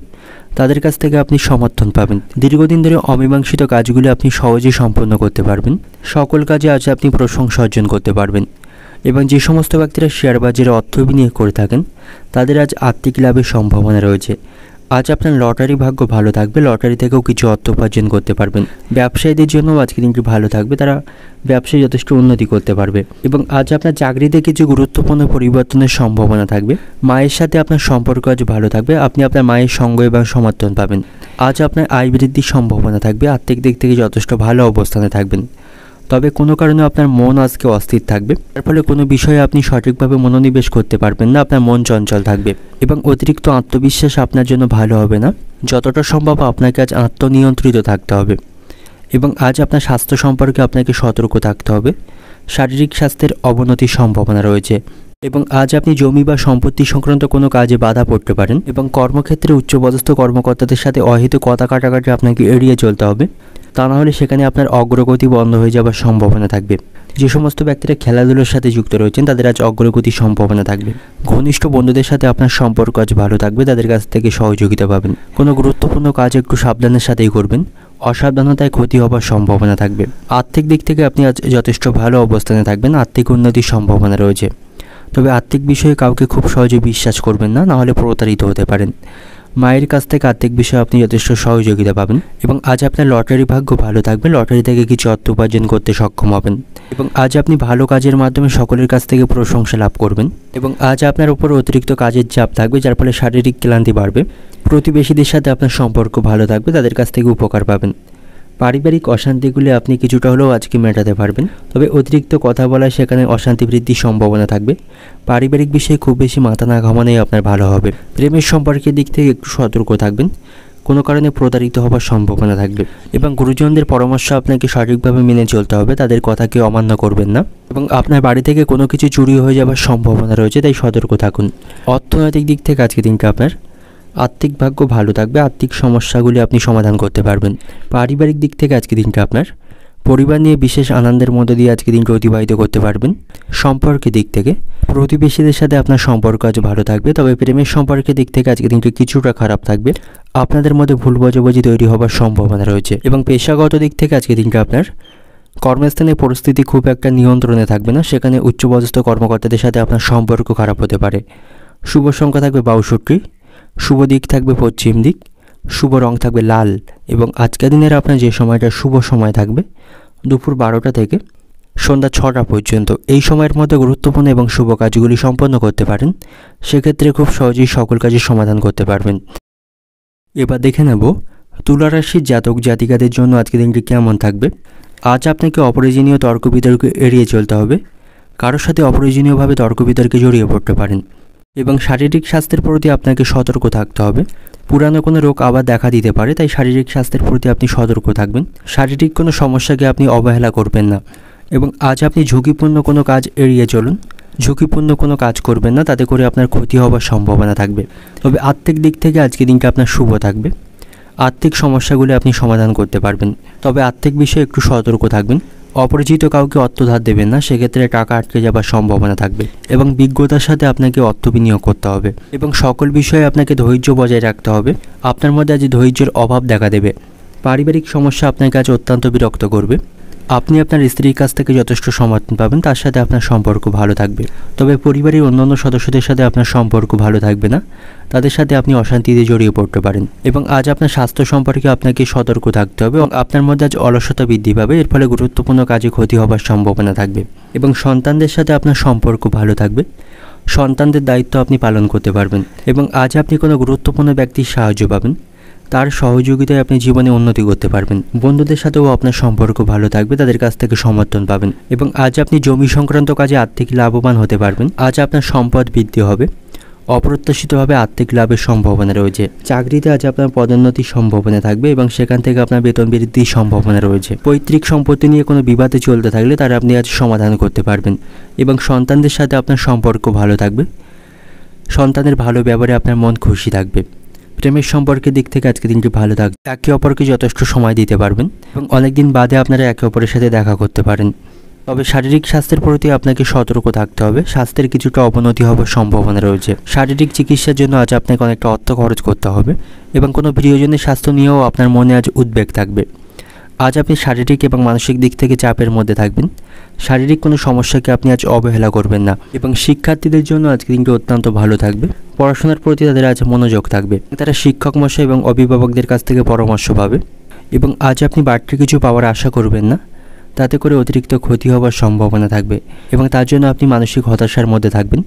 তাদের কাছ থেকে আপনি সমর্থন পাবেন। দীর্ঘদিন ধরে অমীমাংসিত কাজগুলি আপনি সহজেই সম্পন্ন করতে পারবেন। সকল কাজে আজ আপনি প্রশংসা অর্জন করতে পারবেন। এবং যে সমস্ত ব্যক্তিরা শেয়ার বাজারে অর্থ বিনিয়োগ করে থাকেন তাদের আজ আর্থিক লাভের সম্ভাবনা রয়েছে। আজ আপনার লটারি ভাগ্য ভালো থাকবে, লটারি থেকেও কিছু অর্থ উপার্জন করতে পারবেন। ব্যবসায়ীদের জন্য আজকে দিনটি ভালো থাকবে, তারা ব্যবসায় যথেষ্ট উন্নতি করতে পারবে। এবং আজ আপনার চাকরিতে কিছু গুরুত্বপূর্ণ পরিবর্তনের সম্ভাবনা থাকবে। মায়ের সাথে আপনার সম্পর্ক আজ ভালো থাকবে, আপনি আপনার মায়ের সঙ্গ এবং সমর্থন পাবেন। আজ আপনার আয় বৃদ্ধির সম্ভাবনা থাকবে, আর্থিক দিক থেকে যথেষ্ট ভালো অবস্থানে থাকবেন। তবে কোনো কারণে আপনার মন আজকে অস্থির থাকবে, তার ফলে কোনো বিষয়ে আপনি সঠিকভাবে মনোনিবেশ করতে পারবেন না, আপনার মন চঞ্চল থাকবে এবং অতিরিক্ত আত্মবিশ্বাস আপনার জন্য ভালো হবে না। যতটা সম্ভব আপনাকে আজ আত্মনিয়ন্ত্রিত থাকতে হবে। এবং আজ আপনার স্বাস্থ্য সম্পর্কে আপনাকে সতর্ক থাকতে হবে, শারীরিক স্বাস্থ্যের অবনতির সম্ভাবনা রয়েছে। এবং আজ আপনি জমি বা সম্পত্তি সংক্রান্ত কোনো কাজে বাধা পড়তে পারেন। এবং কর্মক্ষেত্রে উচ্চপদস্থ কর্মকর্তাদের সাথে অহেতুক কথা কাটাকাটি আপনাকে এড়িয়ে চলতে হবে, তা না হলে সেখানে আপনার অগ্রগতি বন্ধ হয়ে যাওয়ার সম্ভাবনা থাকবে। যে সমস্ত ব্যক্তিরা খেলাধুলার সাথে যুক্ত রয়েছেন তাদের আজ অগ্রগতির সম্ভাবনা থাকবে। ঘনিষ্ঠ বন্ধুদের সাথে আপনার সম্পর্ক আজ ভালো থাকবে, তাদের কাছ থেকে সহযোগিতা পাবেন। কোনো গুরুত্বপূর্ণ কাজ একটু সাবধানের সাথেই করবেন, অসাবধানতায় ক্ষতি হওয়ার সম্ভাবনা থাকবে। আর্থিক দিক থেকে আপনি আজ যথেষ্ট ভালো অবস্থানে থাকবেন, আর্থিক উন্নতির সম্ভাবনা রয়েছে। তবে আর্থিক বিষয়ে কাউকে খুব সহজে বিশ্বাস করবেন না, নাহলে প্রতারিত হতে পারেন। মায়ের কাছ থেকে আর্থিক বিষয়ে আপনি যথেষ্ট সহযোগিতা পাবেন। এবং আজ আপনার লটারি ভাগ্য ভালো থাকবে, লটারি থেকে কিছু অর্থ উপার্জন করতে সক্ষম হবেন। এবং আজ আপনি ভালো কাজের মাধ্যমে সকলের কাছ থেকে প্রশংসা লাভ করবেন। এবং আজ আপনার উপর অতিরিক্ত কাজের চাপ থাকবে, যার ফলে শারীরিক ক্লান্তি বাড়বে। প্রতিবেশীদের সাথে আপনার সম্পর্ক ভালো থাকবে, তাদের কাছ থেকে উপকার পাবেন। পারিবারিক অশান্তিগুলি আপনি কিছুটা হলেও আজকে মেটাতে পারবেন, তবে অতিরিক্ত কথা বলায় সেখানে অশান্তি বৃদ্ধির সম্ভাবনা থাকবে। পারিবারিক বিষয়ে খুব বেশি মাথা না ঘামানোই আপনার ভালো হবে। প্রেমের সম্পর্কের দিক থেকে একটু সতর্ক থাকবেন, কোনো কারণে প্রতারিত হওয়ার সম্ভাবনা থাকবে। এবং গুরুজনদের পরামর্শ আপনাকে সঠিকভাবে মেনে চলতে হবে, তাদের কথাকে অমান্য করবেন না। এবং আপনার বাড়ি থেকে কোনো কিছু চুরি হয়ে যাওয়ার সম্ভাবনা রয়েছে, তাই সতর্ক থাকুন। অর্থনৈতিক দিক থেকে আজকে দিনটা আপনার আর্থিক ভাগ্য ভালো থাকবে, আর্থিক সমস্যাগুলি আপনি সমাধান করতে পারবেন। পারিবারিক দিক থেকে আজকে দিনটা আপনার পরিবার নিয়ে বিশেষ আনন্দের মধ্যে দিয়ে আজকে দিনটা অতিবাহিত করতে পারবেন। সম্পর্কের দিক থেকে প্রতিবেশীদের সাথে আপনার সম্পর্ক আজ ভালো থাকবে, তবে প্রেমের সম্পর্কের দিক থেকে আজকে দিনটা কিছুটা খারাপ থাকবে। আপনাদের মধ্যে ভুল বোঝাবুঝি তৈরি হওয়ার সম্ভাবনা রয়েছে। এবং পেশাগত দিক থেকে আজকে দিনটা আপনার কর্মস্থানের পরিস্থিতি খুব একটা নিয়ন্ত্রণে থাকবে না, সেখানে উচ্চপদস্থ কর্মকর্তাদের সাথে আপনার সম্পর্ক খারাপ হতে পারে। শুভ সংখ্যা থাকবে 62, শুভ দিক থাকবে পশ্চিম দিক, শুভ রং থাকবে লাল। এবং আজকের দিনের আপনার যে সময়টা শুভ সময় থাকবে দুপুর 12টা থেকে সন্ধ্যা 6টা পর্যন্ত, এই সময়ের মধ্যে গুরুত্বপূর্ণ এবং শুভ কাজগুলি সম্পন্ন করতে পারেন। সেক্ষেত্রে খুব সহজেই সকল কাজের সমাধান করতে পারবেন। এবার দেখে নেব তুলা রাশির জাতক জাতিকাদের জন্য আজকে দিনটি কেমন থাকবে। আজ আপনাকে অপ্রয়োজনীয় তর্ক বিতর্কে এড়িয়ে চলতে হবে, কারোর সাথে অপ্রয়োজনীয়ভাবে তর্ক বিতর্কে জড়িয়ে পড়তে পারেন। এবং শারীরিক স্বাস্থ্যের প্রতি আপনাকে সতর্ক থাকতে হবে, পুরানো কোনো রোগ আবার দেখা দিতে পারে, তাই শারীরিক স্বাস্থ্যের প্রতি আপনি সতর্ক থাকবেন। শারীরিক কোনো সমস্যাকে আপনি অবহেলা করবেন না। এবং আজ আপনি ঝুঁকিপূর্ণ কোনো কাজ এড়িয়ে চলুন, ঝুঁকিপূর্ণ কোনো কাজ করবেন না, তাতে করে আপনার ক্ষতি হওয়ার সম্ভাবনা থাকবে। তবে আর্থিক দিক থেকে আজকে দিনটা আপনার শুভ থাকবে, আর্থিক সমস্যাগুলি আপনি সমাধান করতে পারবেন। তবে আর্থিক বিষয়ে একটু সতর্ক থাকবেন, অপরিচিত কাউকে অর্থ ধার দেবেন না, সেক্ষেত্রে টাকা আটকে যাবার সম্ভাবনা থাকবে। এবং বিজ্ঞতার সাথে আপনাকে অর্থ বিনিয়োগ করতে হবে। এবং সকল বিষয়ে আপনাকে ধৈর্য বজায় রাখতে হবে, আপনার মধ্যে আজ ধৈর্যের অভাব দেখা দেবে। পারিবারিক সমস্যা আপনাকে আজ অত্যন্ত বিরক্ত করবে। আপনি আপনার স্ত্রীর কাছ থেকে যথেষ্ট সমর্থন পাবেন, তার সাথে আপনার সম্পর্ক ভালো থাকবে। তবে পরিবারের অন্যান্য সদস্যদের সাথে আপনার সম্পর্ক ভালো থাকবে না, তাদের সাথে আপনি অশান্তিতে জড়িয়ে পড়তে পারেন। এবং আজ আপনার স্বাস্থ্য সম্পর্কে আপনাকে সতর্ক থাকতে হবে, এবং আপনার মধ্যে আজ অলসতা বৃদ্ধি পাবে, এর ফলে গুরুত্বপূর্ণ কাজে ক্ষতি হবার সম্ভাবনা থাকবে। এবং সন্তানদের সাথে আপনার সম্পর্ক ভালো থাকবে, সন্তানদের দায়িত্ব আপনি পালন করতে পারবেন। এবং আজ আপনি কোনো গুরুত্বপূর্ণ ব্যক্তির সাহায্য পাবেন, তার সহযোগিতায় আপনি জীবনে উন্নতি করতে পারবেন। বন্ধুদের সাথেও আপনার সম্পর্ক ভালো থাকবে, তাদের কাছ থেকে সমর্থন পাবেন। এবং আজ আপনি জমি সংক্রান্ত কাজে আর্থিক লাভবান হতে পারবেন। আজ আপনার সম্পদ বৃদ্ধি হবে, অপ্রত্যাশিতভাবে আর্থিক লাভের সম্ভাবনা রয়েছে। চাকরিতে আজ আপনার পদোন্নতির সম্ভাবনা থাকবে, এবং সেখান থেকে আপনার বেতন বৃদ্ধির সম্ভাবনা রয়েছে। পৈতৃক সম্পত্তি নিয়ে কোনো বিবাদে চলতে থাকলে তার আপনি আজ সমাধান করতে পারবেন। এবং সন্তানদের সাথে আপনার সম্পর্ক ভালো থাকবে, সন্তানের ভালো ব্যবহারে আপনার মন খুশি থাকবে। প্রেমের সম্পর্কের দিক থেকে আজকে দিনটি ভালো থাকবে, একে অপরকে যথেষ্ট সময় দিতে পারবেন, এবং অনেকদিন বাদে আপনারা একে অপরের সাথে দেখা করতে পারেন। তবে শারীরিক স্বাস্থ্যের প্রতি আপনাকে সতর্ক থাকতে হবে। স্বাস্থ্যের কিছুটা অবনতি হওয়ার সম্ভাবনা রয়েছে। শারীরিক চিকিৎসার জন্য আজ আপনাকে অনেকটা অর্থ খরচ করতে হবে এবং কোনো প্রিয়জনের স্বাস্থ্য নিয়েও আপনার মনে আজ উদ্বেগ থাকবে। আজ আপনি শারীরিক এবং মানসিক দিক থেকে চাপের মধ্যে থাকবেন। শারীরিক কোনো সমস্যাকে আপনি আজ অবহেলা করবেন না এবং শিক্ষার্থীদের জন্য আজকে দিনটি অত্যন্ত ভালো থাকবে। পড়াশোনার প্রতি তাদের আজ মনোযোগ থাকবে। তারা শিক্ষক মশাই এবং অভিভাবকদের কাছ থেকে পরামর্শ পাবে এবং আজ আপনি বাড়তি কিছু পাওয়ার আশা করবেন না, তাতে করে অতিরিক্ত ক্ষতি হওয়ার সম্ভাবনা থাকবে এবং তার জন্য আপনি মানসিক হতাশার মধ্যে থাকবেন।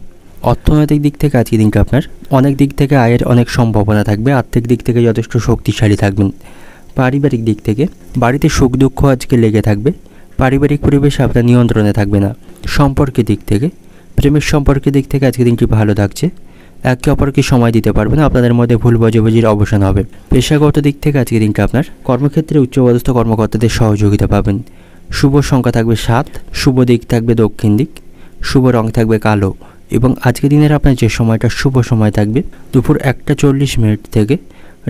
অর্থনৈতিক দিক থেকে আজকে দিনটা আপনার অনেক দিক থেকে আয়ের অনেক সম্ভাবনা থাকবে। আর্থিক দিক থেকে যথেষ্ট শক্তিশালী থাকবেন। পারিবারিক দিক থেকে বাড়িতে সুখ দুঃখ আজকে লেগে থাকবে। পারিবারিক পরিবেশ আপনার নিয়ন্ত্রণে থাকবে না। সম্পর্কের দিক থেকে প্রেমের সম্পর্কের দিক থেকে আজকে দিনটি ভালো থাকছে। একে অপরকে সময় দিতে পারবেন। আপনাদের মধ্যে ভুল বোঝাবুঝির অবসান হবে। পেশাগত দিক থেকে আজকে দিনটা আপনার কর্মক্ষেত্রে উচ্চপদস্থ কর্মকর্তাদের সহযোগিতা পাবেন। শুভ সংখ্যা থাকবে 7, শুভ দিক থাকবে দক্ষিণ দিক, শুভ রং থাকবে কালো এবং আজকে দিনের আপনার যে সময়টা শুভ সময় থাকবে দুপুর 1:40 থেকে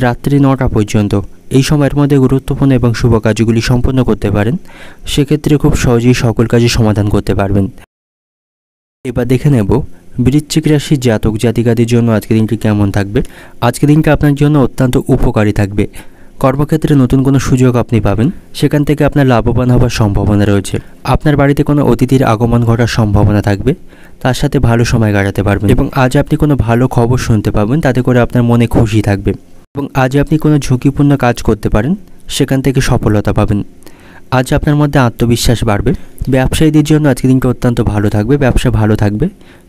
রাত্রি 9টা পর্যন্ত। এই সময়ের মধ্যে গুরুত্বপূর্ণ এবং শুভ কাজগুলি সম্পন্ন করতে পারেন। সেক্ষেত্রে খুব সহজেই সকল কাজই সমাধান করতে পারবেন। এবার দেখে নেব বৃশ্চিক রাশির জাতক জাতিকাদের জন্য আজকে দিনটি কেমন থাকবে। আজকে দিনটা আপনার জন্য অত্যন্ত উপকারী থাকবে। কর্মক্ষেত্রে নতুন কোনো সুযোগ আপনি পাবেন, সেখান থেকে আপনার লাভবান হওয়ার সম্ভাবনা রয়েছে। আপনার বাড়িতে কোনো অতিথির আগমন ঘটার সম্ভাবনা থাকবে, তার সাথে ভালো সময় কাটাতে পারবেন এবং আজ আপনি কোনো ভালো খবর শুনতে পাবেন, তাতে করে আপনার মনে খুশি থাকবে এবং আজ আপনি কোনো ঝুঁকিপূর্ণ কাজ করতে পারেন, সেখান থেকে সফলতা পাবেন। আজ আপনার মধ্যে আত্মবিশ্বাস বাড়বে। ব্যবসায়ীদের জন্য আজকে দিনটা অত্যন্ত ভালো থাকবে। ব্যবসা ভালো থাকবে।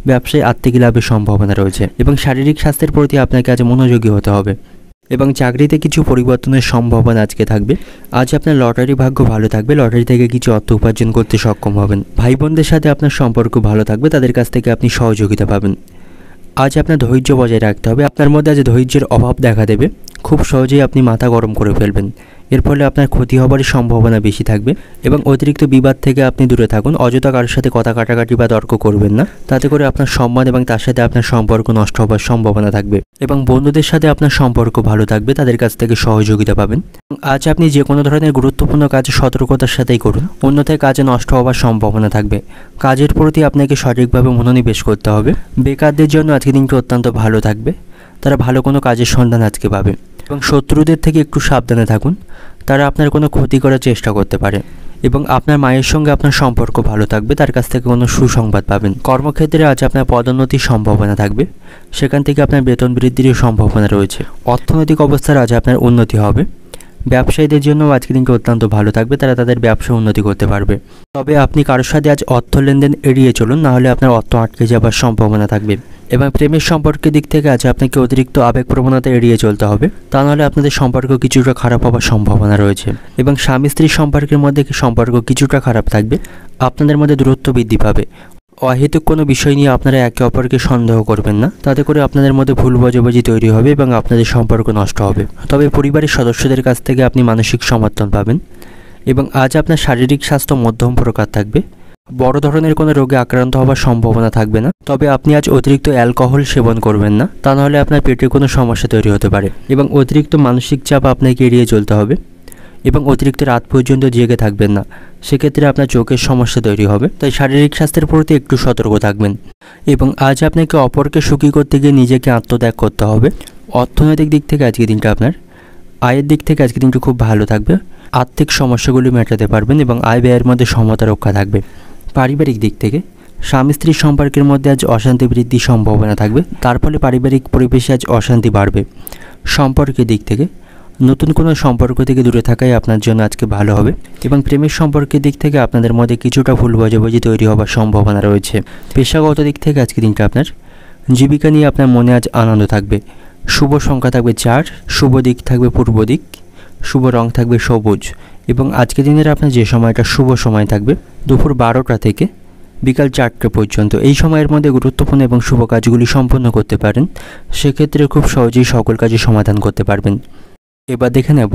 ব্যবসায় আর্থিক লাভের সম্ভাবনা রয়েছে এবং শারীরিক স্বাস্থ্যের প্রতি আপনাকে আজ মনোযোগী হতে হবে এবং চাকরিতে কিছু পরিবর্তনের সম্ভাবনা আজকে থাকবে। আজ আপনার লটারি ভাগ্য ভালো থাকবে। লটারি থেকে কিছু অর্থ উপার্জন করতে সক্ষম হবেন। ভাই বোনদের সাথে আপনার সম্পর্ক ভালো থাকবে। তাদের কাছ থেকে আপনি সহযোগিতা পাবেন। আজ আপনার ধৈর্য বজায় রাখতে হবে। আপনার মধ্যে আজ ধৈর্যের অভাব দেখা দেবে। খুব সহজেই আপনি মাথা গরম করে ফেলবেন। এর ফলে আপনার ক্ষতি হওয়ারই সম্ভাবনা বেশি থাকবে এবং অতিরিক্ত বিবাদ থেকে আপনি দূরে থাকুন। অযথা কারোর সাথে কথা কাটাকাটি বা তর্ক করবেন না, তাতে করে আপনার সম্মান এবং তার সাথে আপনার সম্পর্ক নষ্ট হওয়ার সম্ভাবনা থাকবে এবং বন্ধুদের সাথে আপনার সম্পর্ক ভালো থাকবে। তাদের কাছ থেকে সহযোগিতা পাবেন। আজ আপনি যে কোনো ধরনের গুরুত্বপূর্ণ কাজ সতর্কতার সাথেই করুন, অন্যথায় কাজে নষ্ট হওয়ার সম্ভাবনা থাকবে। কাজের প্রতি আপনাকে সঠিকভাবে মনোনিবেশ করতে হবে। বেকারদের জন্য আজকে দিনটি অত্যন্ত ভালো থাকবে। তারা ভালো কোনো কাজের সন্ধান আজকে পাবে এবং শত্রুদের থেকে একটু সাবধানে থাকুন। তারা আপনার কোনো ক্ষতি করার চেষ্টা করতে পারে এবং আপনার মায়ের সঙ্গে আপনার সম্পর্ক ভালো থাকবে। তার কাছ থেকে কোনো সুসংবাদ পাবেন। কর্মক্ষেত্রে আজ আপনার পদোন্নতির সম্ভাবনা থাকবে। সেখান থেকে আপনার বেতন বৃদ্ধির সম্ভাবনা রয়েছে। অর্থনৈতিক অবস্থার আজ আপনার উন্নতি হবে। ব্যবসায়ীদের জন্য আজকে দিনটি অত্যন্ত ভালো থাকবে। তারা তাদের ব্যবসা উন্নতি করতে পারবে। তবে আপনি কারোর সাথে আজ অর্থ লেনদেন এড়িয়ে চলুন, নাহলে আপনার অর্থ আটকে যাবার সম্ভাবনা থাকবে এবং প্রেমের সম্পর্কের দিক থেকে আজ আপনাকে অতিরিক্ত আবেগপ্রবণতা এড়িয়ে চলতে হবে, তা নাহলে আপনাদের সম্পর্ক কিছুটা খারাপ হওয়ার সম্ভাবনা রয়েছে এবং স্বামী স্ত্রীর সম্পর্কের মধ্যে সম্পর্ক কিছুটা খারাপ থাকবে। আপনাদের মধ্যে দূরত্ব বৃদ্ধি পাবে। অহেতুক কোনো বিষয় নিয়ে আপনারা একে অপরকে সন্দেহ করবেন না, তাতে করে আপনাদের মধ্যে ভুল বোঝাবুঝি তৈরি হবে এবং আপনাদের সম্পর্ক নষ্ট হবে। তবে পরিবারের সদস্যদের কাছ থেকে আপনি মানসিক সমর্থন পাবেন এবং আজ আপনার শারীরিক স্বাস্থ্য মধ্যম প্রকার থাকবে। বড় ধরনের কোনো রোগে আক্রান্ত হওয়ার সম্ভাবনা থাকবে না। তবে আপনি আজ অতিরিক্ত অ্যালকোহল সেবন করবেন না, তা নাহলে আপনার পেটে কোনো সমস্যা তৈরি হতে পারে এবং অতিরিক্ত মানসিক চাপ আপনাকে এড়িয়ে চলতে হবে এবং অতিরিক্ত রাত পর্যন্ত জেগে থাকবেন না। সেক্ষেত্রে আপনার চোখের সমস্যা তৈরি হবে। তাই শারীরিক স্বাস্থ্যের প্রতি একটু সতর্ক থাকবেন এবং আজ আপনাকে অপরকে সুখী করতে গিয়ে নিজেকে আত্মত্যাগ করতে হবে। অর্থনৈতিক দিক থেকে আজকে দিনটা আপনার আয়ের দিক থেকে আজকে দিনটা খুব ভালো থাকবে। আর্থিক সমস্যাগুলি মেটাতে পারবেন এবং আয় ব্যয়ের মধ্যে সমতা রক্ষা থাকবে। পারিবারিক দিক থেকে স্বামী স্ত্রীর সম্পর্কের মধ্যে আজ অশান্তি বৃদ্ধির সম্ভাবনা থাকবে। তার ফলে পারিবারিক পরিবেশে আজ অশান্তি বাড়বে। সম্পর্কের দিক থেকে নতুন কোনো সম্পর্ক থেকে দূরে থাকাই আপনার জন্য আজকে ভালো হবে এবং প্রেমের সম্পর্কের দিক থেকে আপনাদের মধ্যে কিছুটা ভুল বোঝাবুঝি তৈরি হওয়ার সম্ভাবনা রয়েছে। পেশাগত দিক থেকে আজকে দিনটা আপনার জীবিকা নিয়ে আপনার মনে আজ আনন্দ থাকবে। শুভ সংখ্যা থাকবে 4, শুভ দিক থাকবে পূর্ব দিক, শুভ রং থাকবে সবুজ এবং আজকে দিনের আপনার যে সময়টা শুভ সময় থাকবে দুপুর 12টা থেকে বিকাল 4টে পর্যন্ত। এই সময়ের মধ্যে গুরুত্বপূর্ণ এবং শুভ কাজগুলি সম্পন্ন করতে পারেন। সেক্ষেত্রে খুব সহজেই সকল কাজের সমাধান করতে পারবেন। এবার দেখে নেব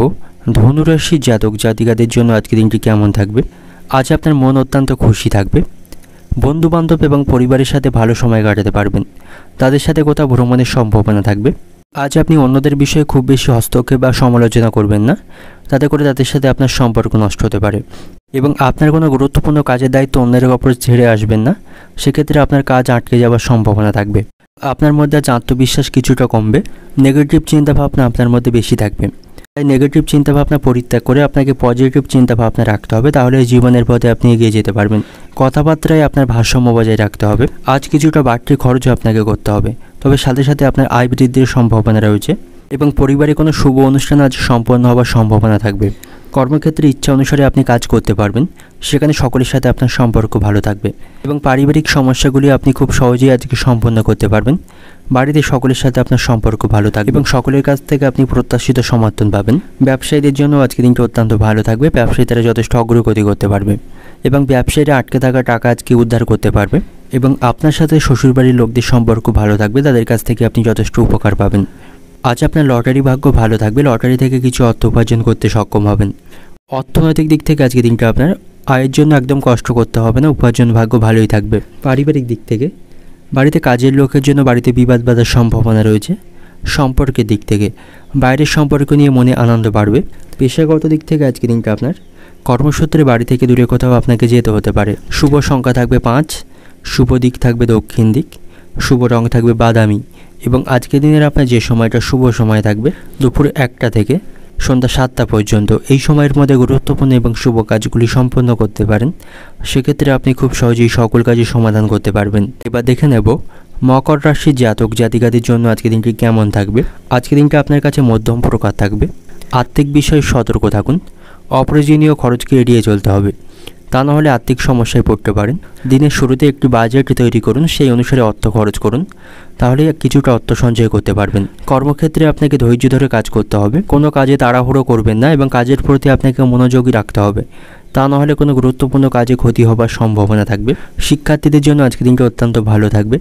ধনুরাশির জাতক জাতিকাদের জন্য আজকে দিনটি কেমন থাকবে। আজ আপনার মন অত্যন্ত খুশি থাকবে। বন্ধুবান্ধব এবং পরিবারের সাথে ভালো সময় কাটাতে পারবেন। তাদের সাথে কোথাও ভ্রমণের সম্ভাবনা থাকবে। আজ আপনি অন্যদের বিষয়ে খুব বেশি হস্তক্ষেপ বা সমালোচনা করবেন না, তাতে করে তাদের সাথে আপনার সম্পর্ক নষ্ট হতে পারে। এবং আপনার কোনো গুরুত্বপূর্ণ কাজের দায়িত্ব অন্যের ওপর ছেড়ে আসবেন না, সেক্ষেত্রে আপনার কাজ আটকে যাওয়ার সম্ভাবনা থাকবে। আপনার মধ্যে আজ আত্মবিশ্বাস কিছুটা কমবে, নেগেটিভ চিন্তাভাবনা আপনার মধ্যে বেশি থাকবে। তাই নেগেটিভ চিন্তাভাবনা পরিত্যাগ করে আপনাকে পজিটিভ চিন্তাভাবনা রাখতে হবে, তাহলে জীবনের পথে আপনি এগিয়ে যেতে পারবেন। কথাবার্তায় আপনার ভারসাম্য বজায় রাখতে হবে। আজ কিছুটা বাড়তি খরচও আপনাকে করতে হবে, তবে সাথে সাথে আপনার আয় বৃদ্ধির সম্ভাবনা রয়েছে এবং পরিবারে কোনো শুভ অনুষ্ঠান আজ সম্পন্ন হওয়ার সম্ভাবনা থাকবে। কর্মক্ষেত্রে ইচ্ছা অনুসারে আপনি কাজ করতে পারবেন, সেখানে সকলের সাথে আপনার সম্পর্ক ভালো থাকবে এবং পারিবারিক সমস্যাগুলি আপনি খুব সহজেই আজকে সম্পন্ন করতে পারবেন। বাড়িতে সকলের সাথে আপনার সম্পর্ক ভালো থাকবে এবং সকলের কাছ থেকে আপনি প্রত্যাশিত সমর্থন পাবেন। ব্যবসায়ীদের জন্য আজকে দিনটি অত্যন্ত ভালো থাকবে, ব্যবসায়ীরা যথেষ্ট অগ্রগতি করতে পারবে এবং ব্যবসায়ীরা আটকে থাকা টাকা আজকে উদ্ধার করতে পারবে এবং আপনার সাথে শ্বশুরবাড়ির লোকদের সম্পর্ক ভালো থাকবে, তাদের কাছ থেকে আপনি যথেষ্ট উপকার পাবেন। আজ আপনার লটারি ভাগ্য ভালো থাকবে, লটারি থেকে কিছু অর্থ উপার্জন করতে সক্ষম হবেন। অর্থনৈতিক দিক থেকে আজকে দিনটা আপনার আয়ের জন্য একদম কষ্ট করতে হবে না, উপার্জন ভাগ্য ভালোই থাকবে। পারিবারিক দিক থেকে বাড়িতে কাজের লোকের জন্য বাড়িতে বিবাদ বাঁধার সম্ভাবনা রয়েছে। সম্পর্কের দিক থেকে বাইরের সম্পর্ক নিয়ে মনে আনন্দ বাড়বে। পেশাগত দিক থেকে আজকে দিনটা আপনার কর্মসূত্রে বাড়ি থেকে দূরে কোথাও আপনাকে যেতে হতে পারে। শুভ সংখ্যা থাকবে 5, শুভ দিক থাকবে দক্ষিণ দিক, শুভ রং থাকবে বাদামি এবং আজকের দিনের আপনার যে সময়টা শুভ সময় থাকবে দুপুর 1টা থেকে সন্ধ্যা 7টা পর্যন্ত। এই সময়ের মধ্যে গুরুত্বপূর্ণ এবং শুভ কাজগুলি সম্পন্ন করতে পারেন, সেক্ষেত্রে আপনি খুব সহজেই সকল কাজের সমাধান করতে পারবেন। এবার দেখে নেব মকর রাশির জাতক জাতিকাদের জন্য আজকের দিনটি কেমন থাকবে। আজকের দিনটা আপনার কাছে মধ্যম প্রকার থাকবে। আর্থিক বিষয়ে সতর্ক থাকুন, অপ্রয়োজনীয় খরচকে এড়িয়ে চলতে হবে, তা না হলে আর্থিক সমস্যায় পড়তে পারেন। দিনের শুরুতে একটি বাজেট তৈরি করুন, সেই অনুসারে অর্থ খরচ করুন, তাহলে কিছুটা অর্থ সঞ্চয় করতে পারবেন। কর্মক্ষেত্রে আপনাকে ধৈর্য ধরে কাজ করতে হবে, কোনো কাজে তাড়াহুড়ো করবেন না এবং কাজের প্রতি আপনাকে মনোযোগী রাখতে হবে, তা না হলে কোনো গুরুত্বপূর্ণ কাজে ক্ষতি হবার সম্ভাবনা থাকবে। শিক্ষার্থীদের জন্য আজকের দিনটি অত্যন্ত ভালো থাকবে,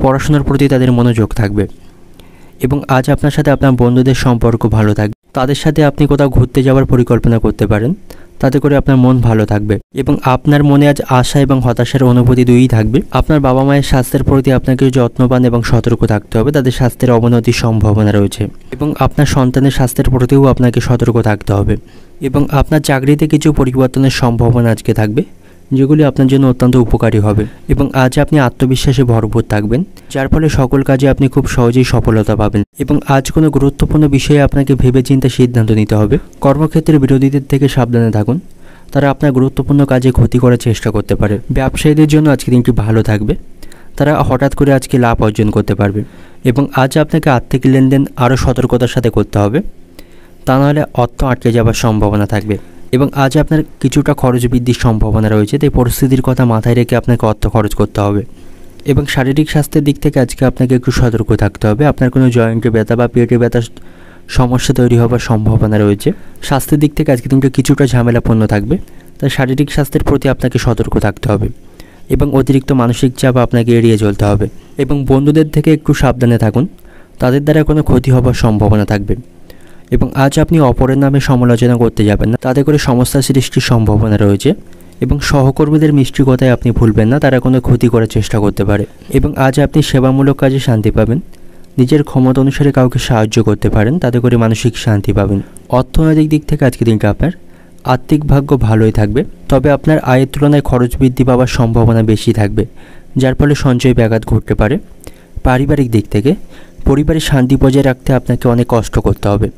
পড়াশোনার প্রতি তাদের মনোযোগ থাকবে এবং আজ আপনার সাথে আপনার বন্ধুদের সম্পর্ক ভালো থাকবে। তাদের সাথে আপনি কোথাও ঘুরতে যাওয়ার পরিকল্পনা করতে পারেন, তাতে করে আপনার মন ভালো থাকবে এবং আপনার মনে আজ আশা এবং হতাশার অনুভূতি দুইই থাকবে। আপনার বাবা মায়ের স্বাস্থ্যের প্রতি আপনাকে যত্নবান এবং সতর্ক থাকতে হবে, তাদের স্বাস্থ্যের অবনতির সম্ভাবনা রয়েছে এবং আপনার সন্তানের স্বাস্থ্যের প্রতিও আপনাকে সতর্ক থাকতে হবে এবং আপনার চাকরিতে কিছু পরিবর্তনের সম্ভাবনা আজকে থাকবে, যেগুলি আপনার জন্য অত্যন্ত উপকারী হবে এবং আজ আপনি আত্মবিশ্বাসে ভরপুর থাকবেন, যার ফলে সকল কাজে আপনি খুব সহজেই সফলতা পাবেন এবং আজ কোনো গুরুত্বপূর্ণ বিষয়ে আপনাকে ভেবেচিন্তে সিদ্ধান্ত নিতে হবে। কর্মক্ষেত্রে বিরোধীদের থেকে সাবধানে থাকুন, তারা আপনার গুরুত্বপূর্ণ কাজে ক্ষতি করার চেষ্টা করতে পারে। ব্যবসায়ীদের জন্য আজকে দিনটি ভালো থাকবে, তারা হঠাৎ করে আজকে লাভ অর্জন করতে পারবে এবং আজ আপনাকে আর্থিক লেনদেন আরও সতর্কতার সাথে করতে হবে, তা নাহলে অর্থ আটকে যাওয়ার সম্ভাবনা থাকবে এবং আজ আপনার কিছুটা খরচ বৃদ্ধির সম্ভাবনা রয়েছে, তাই পরিস্থিতির কথা মাথায় রেখে আপনাকে অর্থ খরচ করতে হবে এবং শারীরিক স্বাস্থ্যের দিক থেকে আজকে আপনাকে একটু সতর্ক থাকতে হবে। আপনার কোনো জয়েন্টে ব্যথা বা পেটে ব্যথার সমস্যা তৈরি হওয়ার সম্ভাবনা রয়েছে। স্বাস্থ্যের দিক থেকে আজকে দিনটা কিছুটা ঝামেলাপূর্ণ থাকবে, তাই শারীরিক স্বাস্থ্যের প্রতি আপনাকে সতর্ক থাকতে হবে এবং অতিরিক্ত মানসিক চাপ আপনাকে এড়িয়ে চলতে হবে এবং বন্ধুদের থেকে একটু সাবধানে থাকুন, তাদের দ্বারা কোনো ক্ষতি হওয়ার সম্ভাবনা থাকবে এবং আজ আপনি অপরের নামে সমালোচনা করতে যাবেন না, তাতে করে সমস্যা সৃষ্টির সম্ভাবনা রয়েছে এবং সহকর্মীদের মিষ্টি কথায় আপনি ভুলবেন না, তারা কোনো ক্ষতি করার চেষ্টা করতে পারে এবং আজ আপনি সেবামূলক কাজে শান্তি পাবেন, নিজের ক্ষমতা অনুসারে কাউকে সাহায্য করতে পারেন, তাতে করে মানসিক শান্তি পাবেন। অর্থনৈতিক দিক থেকে আজকে দিনটা আপনার আর্থিক ভাগ্য ভালোই থাকবে, তবে আপনার আয়ের তুলনায় খরচ বৃদ্ধি পাওয়ার সম্ভাবনা বেশি থাকবে, যার ফলে সঞ্চয় ব্যাঘাত ঘটতে পারে। পারিবারিক দিক থেকে পরিবারের শান্তি বজায় রাখতে আপনাকে অনেক কষ্ট করতে হবে,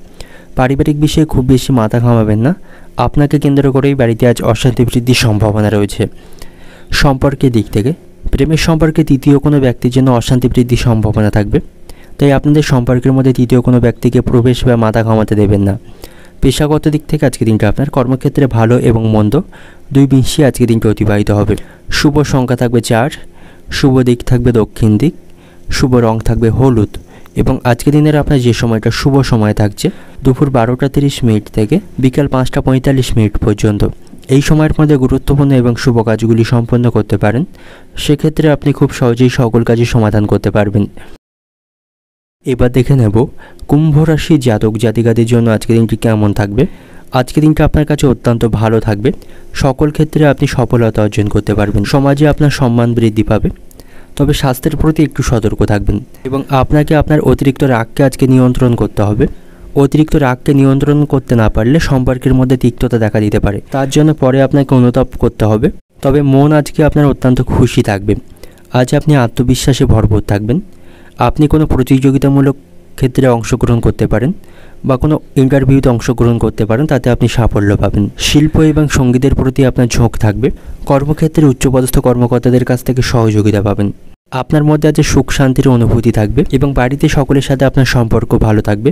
পারিবারিক বিষয়ে খুব বেশি মাথা ঘামাবেন না, আপনাকে কেন্দ্র করেই বাড়িতে আজ অশান্তি বৃদ্ধির সম্ভাবনা রয়েছে। সম্পর্কের দিক থেকে প্রেমের সম্পর্কে তৃতীয় কোনো ব্যক্তির জন্য অশান্তি বৃদ্ধির সম্ভাবনা থাকবে, তাই আপনাদের সম্পর্কের মধ্যে তৃতীয় কোনো ব্যক্তিকে প্রবেশ বা মাথা ঘামাতে দেবেন না। পেশাগত দিক থেকে আজকে দিনটা আপনার কর্মক্ষেত্রে ভালো এবং মন্দ দুই মিশিয়ে আজকে দিনটা অতিবাহিত হবে। শুভ সংখ্যা থাকবে 4, শুভ দিক থাকবে দক্ষিণ দিক, শুভ রং থাকবে হলুদ এবং আজকে দিনের আপনার যে সময়টা শুভ সময় থাকছে দুপুর 12টা 30 মিনিট থেকে বিকাল 5টা 45 মিনিট পর্যন্ত। এই সময়ের মধ্যে গুরুত্বপূর্ণ এবং শুভ কাজগুলি সম্পন্ন করতে পারেন, সেক্ষেত্রে আপনি খুব সহজেই সকল কাজের সমাধান করতে পারবেন। এবার দেখে নেব কুম্ভ রাশির জাতক জাতিকাদের জন্য আজকে দিনটি কেমন থাকবে। আজকে দিনটা আপনার কাছে অত্যন্ত ভালো থাকবে, সকল ক্ষেত্রে আপনি সফলতা অর্জন করতে পারবেন, সমাজে আপনার সম্মান বৃদ্ধি পাবে, তবে স্বাস্থ্যের প্রতি একটু সতর্ক থাকবেন এবং আপনাকে আপনার অতিরিক্ত রাগকে আজকে নিয়ন্ত্রণ করতে হবে। অতিরিক্ত রাগকে নিয়ন্ত্রণ করতে না পারলে সম্পর্কের মধ্যে তিক্ততা দেখা দিতে পারে। তার জন্য পরে আপনাকে অনুতাপ করতে হবে। তবে মন আজকে আপনার অত্যন্ত খুশি থাকবে। আজ আপনি আত্মবিশ্বাসে ভরপুর থাকবেন। আপনি কোনো প্রতিযোগিতামূলক ক্ষেত্রে অংশগ্রহণ করতে পারেন বা কোনো ইন্টারভিউতে অংশগ্রহণ করতে পারেন, তাতে আপনি সাফল্য পাবেন। শিল্প এবং সঙ্গীতের প্রতি আপনার ঝোঁক থাকবে। কর্মক্ষেত্রে উচ্চপদস্থ কর্মকর্তাদের কাছ থেকে সহযোগিতা পাবেন। আপনার মধ্যে আজ সুখ শান্তির অনুভূতি থাকবে এবং বাড়িতে সকলের সাথে আপনার সম্পর্ক ভালো থাকবে।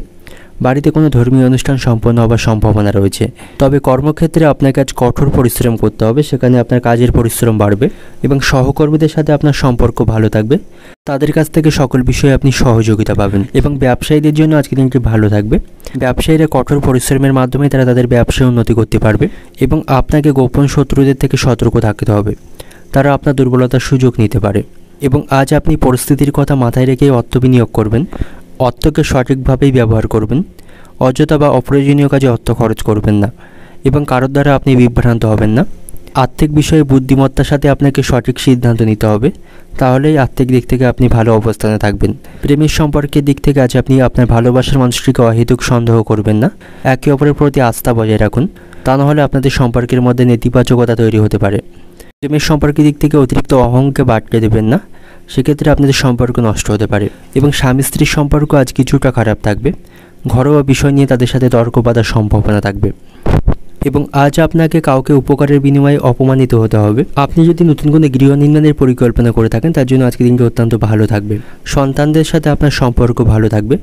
বাড়িতে কোনো ধর্মীয় অনুষ্ঠান সম্পন্ন হওয়ার সম্ভাবনা রয়েছে। তবে কর্মক্ষেত্রে আপনাকে আজ কঠোর পরিশ্রম করতে হবে, সেখানে আপনার কাজের পরিশ্রম বাড়বে এবং সহকর্মীদের সাথে আপনার সম্পর্ক ভালো থাকবে। তাদের কাছ থেকে সকল বিষয়ে আপনি সহযোগিতা পাবেন এবং ব্যবসায়ীদের জন্য আজকের দিনটি ভালো থাকবে। ব্যবসায়ীরা কঠোর পরিশ্রমের মাধ্যমে তারা তাদের ব্যবসায় উন্নতি করতে পারবে এবং আপনাকে গোপন শত্রুদের থেকে সতর্ক থাকতে হবে। তারা আপনার দুর্বলতার সুযোগ নিতে পারে এবং আজ আপনি পরিস্থিতির কথা মাথায় রেখে অর্থ বিনিয়োগ করবেন। অর্থকে সঠিকভাবেই ব্যবহার করবেন। অযথা বা অপ্রয়োজনীয় কাজে অর্থ খরচ করবেন না এবং কারোর দ্বারা আপনি বিভ্রান্ত হবেন না। আর্থিক বিষয়ে বুদ্ধিমত্তার সাথে আপনাকে সঠিক সিদ্ধান্ত নিতে হবে, তাহলেই আর্থিক দিক থেকে আপনি ভালো অবস্থানে থাকবেন। প্রেমের সম্পর্কের দিক থেকে আজ আপনি আপনার ভালোবাসার মানুষটিকে অহেতুক সন্দেহ করবেন না। একে অপরের প্রতি আস্থা বজায় রাখুন, তা নাহলে আপনাদের সম্পর্কের মধ্যে নেতিবাচকতা তৈরি হতে পারে। প্রেমের সম্পর্কের দিক থেকে অতিরিক্ত অহংকে বাড়তে দেবেন না, সেক্ষেত্রে আপনাদের সম্পর্ক নষ্ট হতে পারে এবং স্বামী স্ত্রীর সম্পর্ক আজ কিছুটা খারাপ থাকবে। ঘরোয়া বিষয় নিয়ে তাদের সাথে তর্ক বাঁধার সম্ভাবনা থাকবে এবং আজ আপনাকে কাউকে উপকারের বিনিময়ে অপমানিত হতে হবে। আপনি যদি নতুন কোনো গৃহ নির্মাণের পরিকল্পনা করে থাকেন, তার জন্য আজকের দিনটি অত্যন্ত ভালো থাকবে। সন্তানদের সাথে আপনার সম্পর্ক ভালো থাকবে,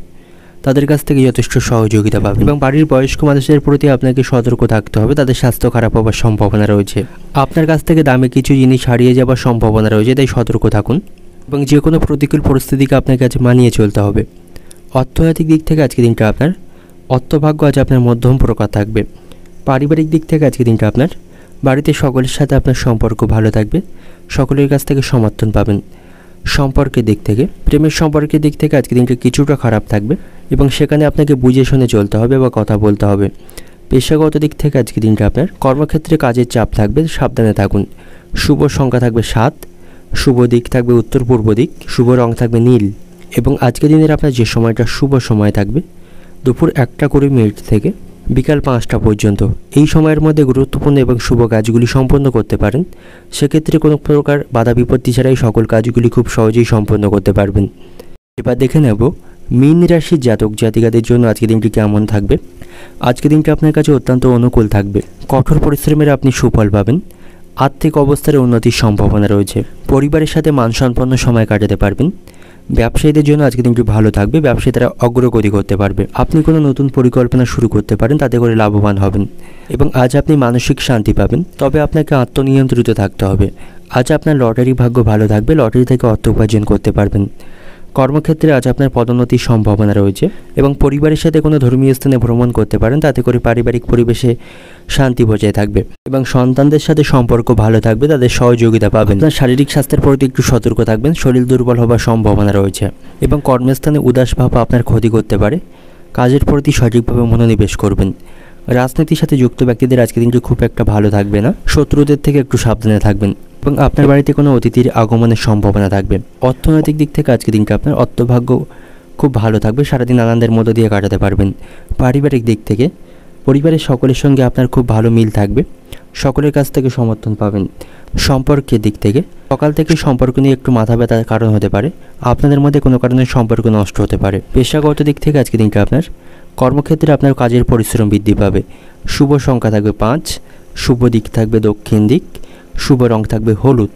তাদের কাছ থেকে যথেষ্ট সহযোগিতা পাবেন এবং বাড়ির বয়স্ক মানুষদের প্রতি আপনাকে সতর্ক থাকতে হবে, তাদের স্বাস্থ্য খারাপ হওয়ার সম্ভাবনা রয়েছে। আপনার কাছ থেকে দামি কিছু জিনিস হারিয়ে যাওয়ার সম্ভাবনা রয়েছে, তাই সতর্ক থাকুন এবং যে কোনো প্রতিকূল পরিস্থিতিকে আপনাকে আজ মানিয়ে চলতে হবে। অর্থনৈতিক দিক থেকে আজকের দিনটা আপনার অর্থভাগ্য আজ আপনার মধ্যম প্রকার থাকবে। পারিবারিক দিক থেকে আজকের দিনটা আপনার বাড়িতে সকলের সাথে আপনার সম্পর্ক ভালো থাকবে, সকলের কাছ থেকে সমর্থন পাবেন। সম্পর্কের দিক থেকে প্রেমের সম্পর্কের দিক থেকে আজকের দিনটা কিছুটা খারাপ থাকবে এবং সেখানে আপনাকে বুঝে শুনে চলতে হবে বা কথা বলতে হবে। পেশাগত দিক থেকে আজকের দিনটা আপনার কর্মক্ষেত্রে কাজের চাপ থাকবে, সাবধানে থাকুন। শুভ সংখ্যা থাকবে 7, শুভ দিক থাকবে উত্তর পূর্ব দিক, শুভ রং থাকবে নীল এবং আজকের দিনের আপনার যে সময়টা শুভ সময় থাকবে দুপুর 1:20 থেকে বিকাল 5টা পর্যন্ত। এই সময়ের মধ্যে গুরুত্বপূর্ণ এবং শুভ কাজগুলি সম্পন্ন করতে পারেন। সেক্ষেত্রে কোনো প্রকার বাধা বিপত্তি ছাড়াই সকল কাজগুলি খুব সহজেই সম্পন্ন করতে পারবেন। এবার দেখে নেব মীন রাশির জাতক জাতিকাদের জন্য আজকের দিনটি কেমন থাকবে। আজকের দিনটি আপনার কাছে অত্যন্ত অনুকূল থাকবে। কঠোর পরিশ্রমের আপনি সুফল পাবেন। আর্থিক অবস্থার উন্নতির সম্ভাবনা রয়েছে। পরিবারের সাথে মানসম্পন্ন সময় কাটাতে পারবেন। ব্যবসায়ীদের জন্য আজকের দিনটি ভালো থাকবে। ব্যবসায়ী তারা অগ্রগতি করতে পারবে। আপনি কোনো নতুন পরিকল্পনা শুরু করতে পারেন, তাতে করে লাভবান হবেন এবং আজ আপনি মানসিক শান্তি পাবেন। তবে আপনাকে আত্মনিয়ন্ত্রিত থাকতে হবে। আজ আপনার লটারি ভাগ্য ভালো থাকবে। লটারি থেকে অর্থ উপার্জন করতে পারবেন। কর্মক্ষেত্রে আজ আপনার পদোন্নতির সম্ভাবনা রয়েছে এবং পরিবারের সাথে কোনো ধর্মীয় স্থানে ভ্রমণ করতে পারেন, তাতে করে পারিবারিক পরিবেশে শান্তি বজায় থাকবে এবং সন্তানদের সাথে সম্পর্ক ভালো থাকবে, তাদের সহযোগিতা পাবেন। আপনার শারীরিক স্বাস্থ্যের প্রতি একটু সতর্ক থাকবেন, শরীর দুর্বল হওয়ার সম্ভাবনা রয়েছে এবং কর্মস্থানে উদাস ভাব আপনার ক্ষতি করতে পারে। কাজের প্রতি সঠিকভাবে মনোনিবেশ করবেন। রাজনীতির সাথে যুক্ত ব্যক্তিদের আজকের দিনটি খুব একটা ভালো থাকবে না, শত্রুদের থেকে একটু সাবধানে থাকবেন এবং আপনার বাড়িতে কোনো অতিথির আগমনের সম্ভাবনা থাকবে। অর্থনৈতিক দিক থেকে আজকের দিনটা আপনার অর্থভাগ্য খুব ভালো থাকবে, সারাদিন আনন্দের মধ্য দিয়ে কাটাতে পারবেন। পারিবারিক দিক থেকে পরিবারের সকলের সঙ্গে আপনার খুব ভালো মিল থাকবে, সকলের কাছ থেকে সমর্থন পাবেন। সম্পর্কের দিক থেকে সকাল থেকে সম্পর্ক নিয়ে একটু মাথা ব্যথার কারণ হতে পারে, আপনাদের মধ্যে কোনো কারণে সম্পর্ক নষ্ট হতে পারে। পেশাগত দিক থেকে আজকের দিনটা আপনার কর্মক্ষেত্রে আপনার কাজের পরিশ্রম বৃদ্ধি পাবে। শুভ সংখ্যা থাকবে 5, শুভ দিক থাকবে দক্ষিণ দিক, শুভ রং থাকবে হলুদ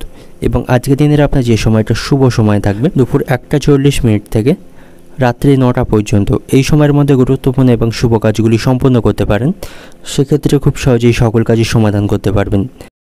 এবং আজকের দিনের আপনার যে সময়টা শুভ সময় থাকবে দুপুর 1:40 থেকে রাত্রি 9টা পর্যন্ত। এই সময়ের মধ্যে গুরুত্বপূর্ণ এবং শুভ কাজগুলি সম্পন্ন করতে পারেন। সেক্ষেত্রে খুব সহজেই সকল কাজের সমাধান করতে পারবেন।